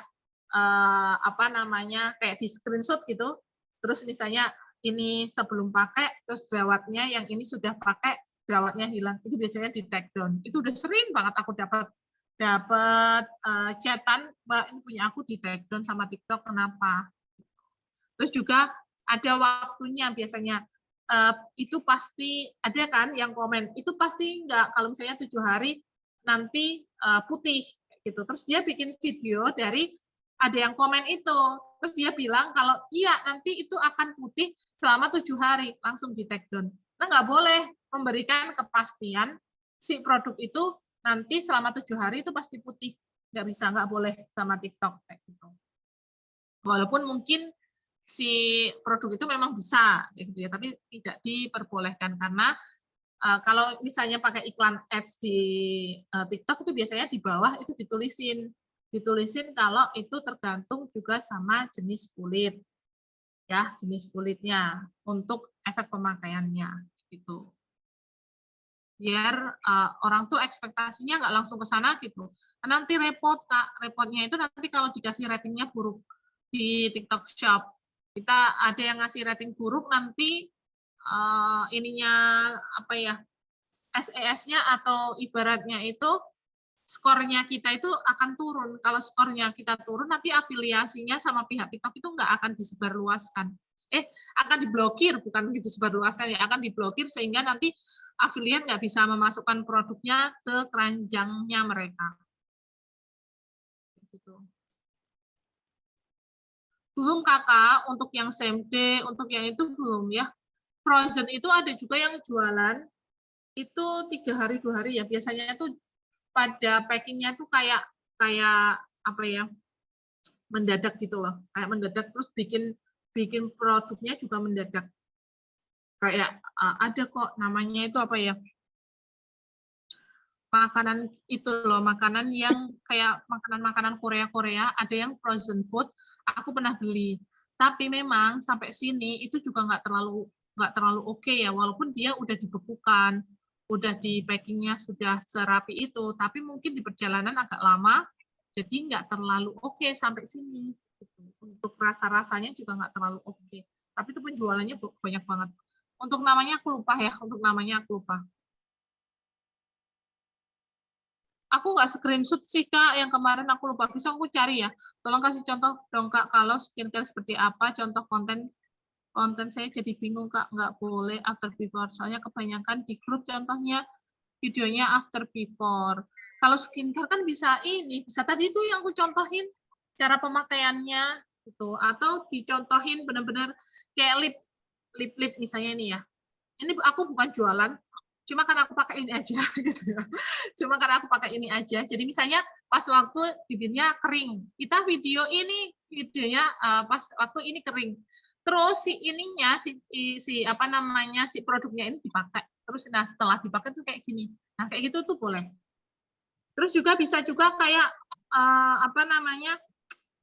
kayak di screenshot gitu, terus misalnya ini sebelum pakai, terus jerawatnya yang ini sudah pakai, jerawatnya hilang, itu biasanya di take down. Itu udah sering banget aku dapat chatan, Mbak, ini punya aku di take down sama TikTok, kenapa? Terus juga ada waktunya biasanya. Itu pasti ada kan yang komen, itu pasti enggak, kalau misalnya 7 hari nanti putih gitu. Terus dia bikin video dari ada yang komen itu, terus dia bilang kalau iya nanti itu akan putih selama 7 hari, langsung di take down. Nah, nggak boleh memberikan kepastian si produk itu nanti selama 7 hari itu pasti putih, nggak bisa, nggak boleh sama TikTok kayak gitu. Walaupun mungkin si produk itu memang bisa gitu ya, tapi tidak diperbolehkan karena kalau misalnya pakai iklan ads di TikTok itu biasanya di bawah itu ditulisin kalau itu tergantung juga sama jenis kulit ya, jenis kulitnya untuk efek pemakaiannya gitu. Biar orang tuh ekspektasinya nggak langsung ke sana gitu. Nanti repot Kak, repotnya itu nanti kalau dikasih ratingnya buruk di TikTok Shop. Kita ada yang ngasih rating buruk nanti ininya SES-nya atau ibaratnya itu skornya kita itu akan turun. Kalau skornya kita turun nanti afiliasinya sama pihak TikTok itu nggak akan disebarluaskan. Akan diblokir, bukan disebarluaskan ya, akan diblokir sehingga nanti afiliat nggak bisa memasukkan produknya ke keranjangnya mereka. Gitu. Belum Kakak, untuk yang SMD, untuk yang itu belum ya. Frozen itu ada juga yang jualan, itu 3 hari 2 hari ya. Biasanya itu pada packingnya tuh kayak apa ya, mendadak gitu loh. Kayak mendadak terus bikin produknya juga mendadak. Kayak ada kok namanya itu apa ya, makanan itu loh, makanan yang kayak makanan-makanan Korea, ada yang frozen food, aku pernah beli. Tapi memang sampai sini itu juga nggak terlalu oke ya, walaupun dia udah dibekukan, udah di packingnya sudah serapi itu, tapi mungkin di perjalanan agak lama, jadi nggak terlalu oke sampai sini. Untuk rasa-rasanya juga nggak terlalu oke. Tapi itu penjualannya banyak banget. Untuk namanya aku lupa ya, Aku nggak screenshot sih, Kak, yang kemarin aku lupa. Bisa aku cari ya. Tolong kasih contoh dong, Kak, kalau skincare seperti apa, contoh konten saya jadi bingung, Kak. Nggak boleh after before. Soalnya kebanyakan di grup contohnya videonya after before. Kalau skincare kan bisa bisa tadi itu yang aku contohin, cara pemakaiannya, gitu. Atau dicontohin benar-benar kayak lip misalnya ini ya. Ini aku bukan jualan, cuma karena aku pakai ini aja gitu ya. Cuma karena aku pakai ini aja. Jadi misalnya pas waktu bibirnya kering, kita videonya pas waktu ini kering. Terus si ininya si produknya ini dipakai. Terus nah setelah dipakai tuh kayak gini. Nah, kayak gitu tuh boleh. Terus juga bisa juga kayak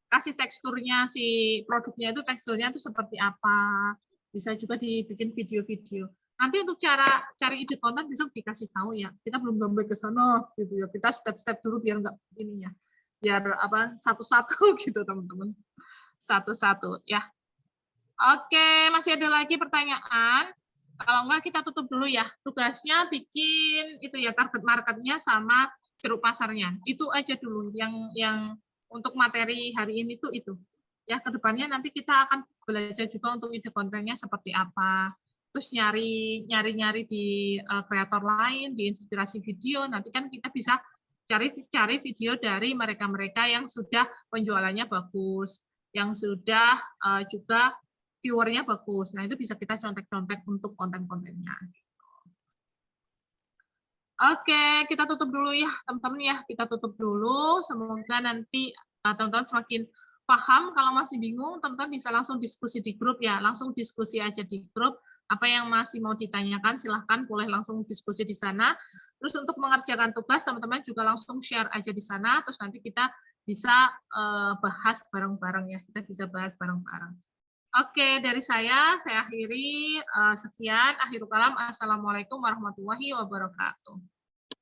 kasih teksturnya si produknya itu teksturnya itu seperti apa. Bisa juga dibikin video-video. Nanti untuk cari ide konten besok dikasih tahu ya. Kita belum sampai ke sana gitu ya. Kita step-step dulu biar enggak ini ya. Biar satu-satu gitu teman-teman. Satu-satu ya. Oke, masih ada lagi pertanyaan? Kalau enggak kita tutup dulu ya. Tugasnya bikin itu ya target marketnya sama ceruk pasarnya. Itu aja dulu yang untuk materi hari ini tuh itu. Ya, kedepannya nanti kita akan belajar juga untuk ide kontennya seperti apa. Terus nyari di kreator lain, di inspirasi video, nanti kan kita bisa cari video dari mereka-mereka yang sudah penjualannya bagus, yang sudah juga viewernya bagus. Nah, itu bisa kita contek-contek untuk konten-kontennya. Oke, kita tutup dulu ya, teman-teman ya. Kita tutup dulu. Semoga nanti teman-teman semakin paham. Kalau masih bingung, teman-teman bisa langsung diskusi di grup ya. Langsung diskusi aja di grup. Apa yang masih mau ditanyakan, silahkan boleh langsung diskusi di sana. Terus untuk mengerjakan tugas, teman-teman juga langsung share aja di sana. Terus nanti kita bisa bahas bareng-bareng ya. Kita bisa bahas bareng-bareng. Oke, dari saya akhiri. Sekian. Akhirul kalam. Assalamualaikum warahmatullahi wabarakatuh.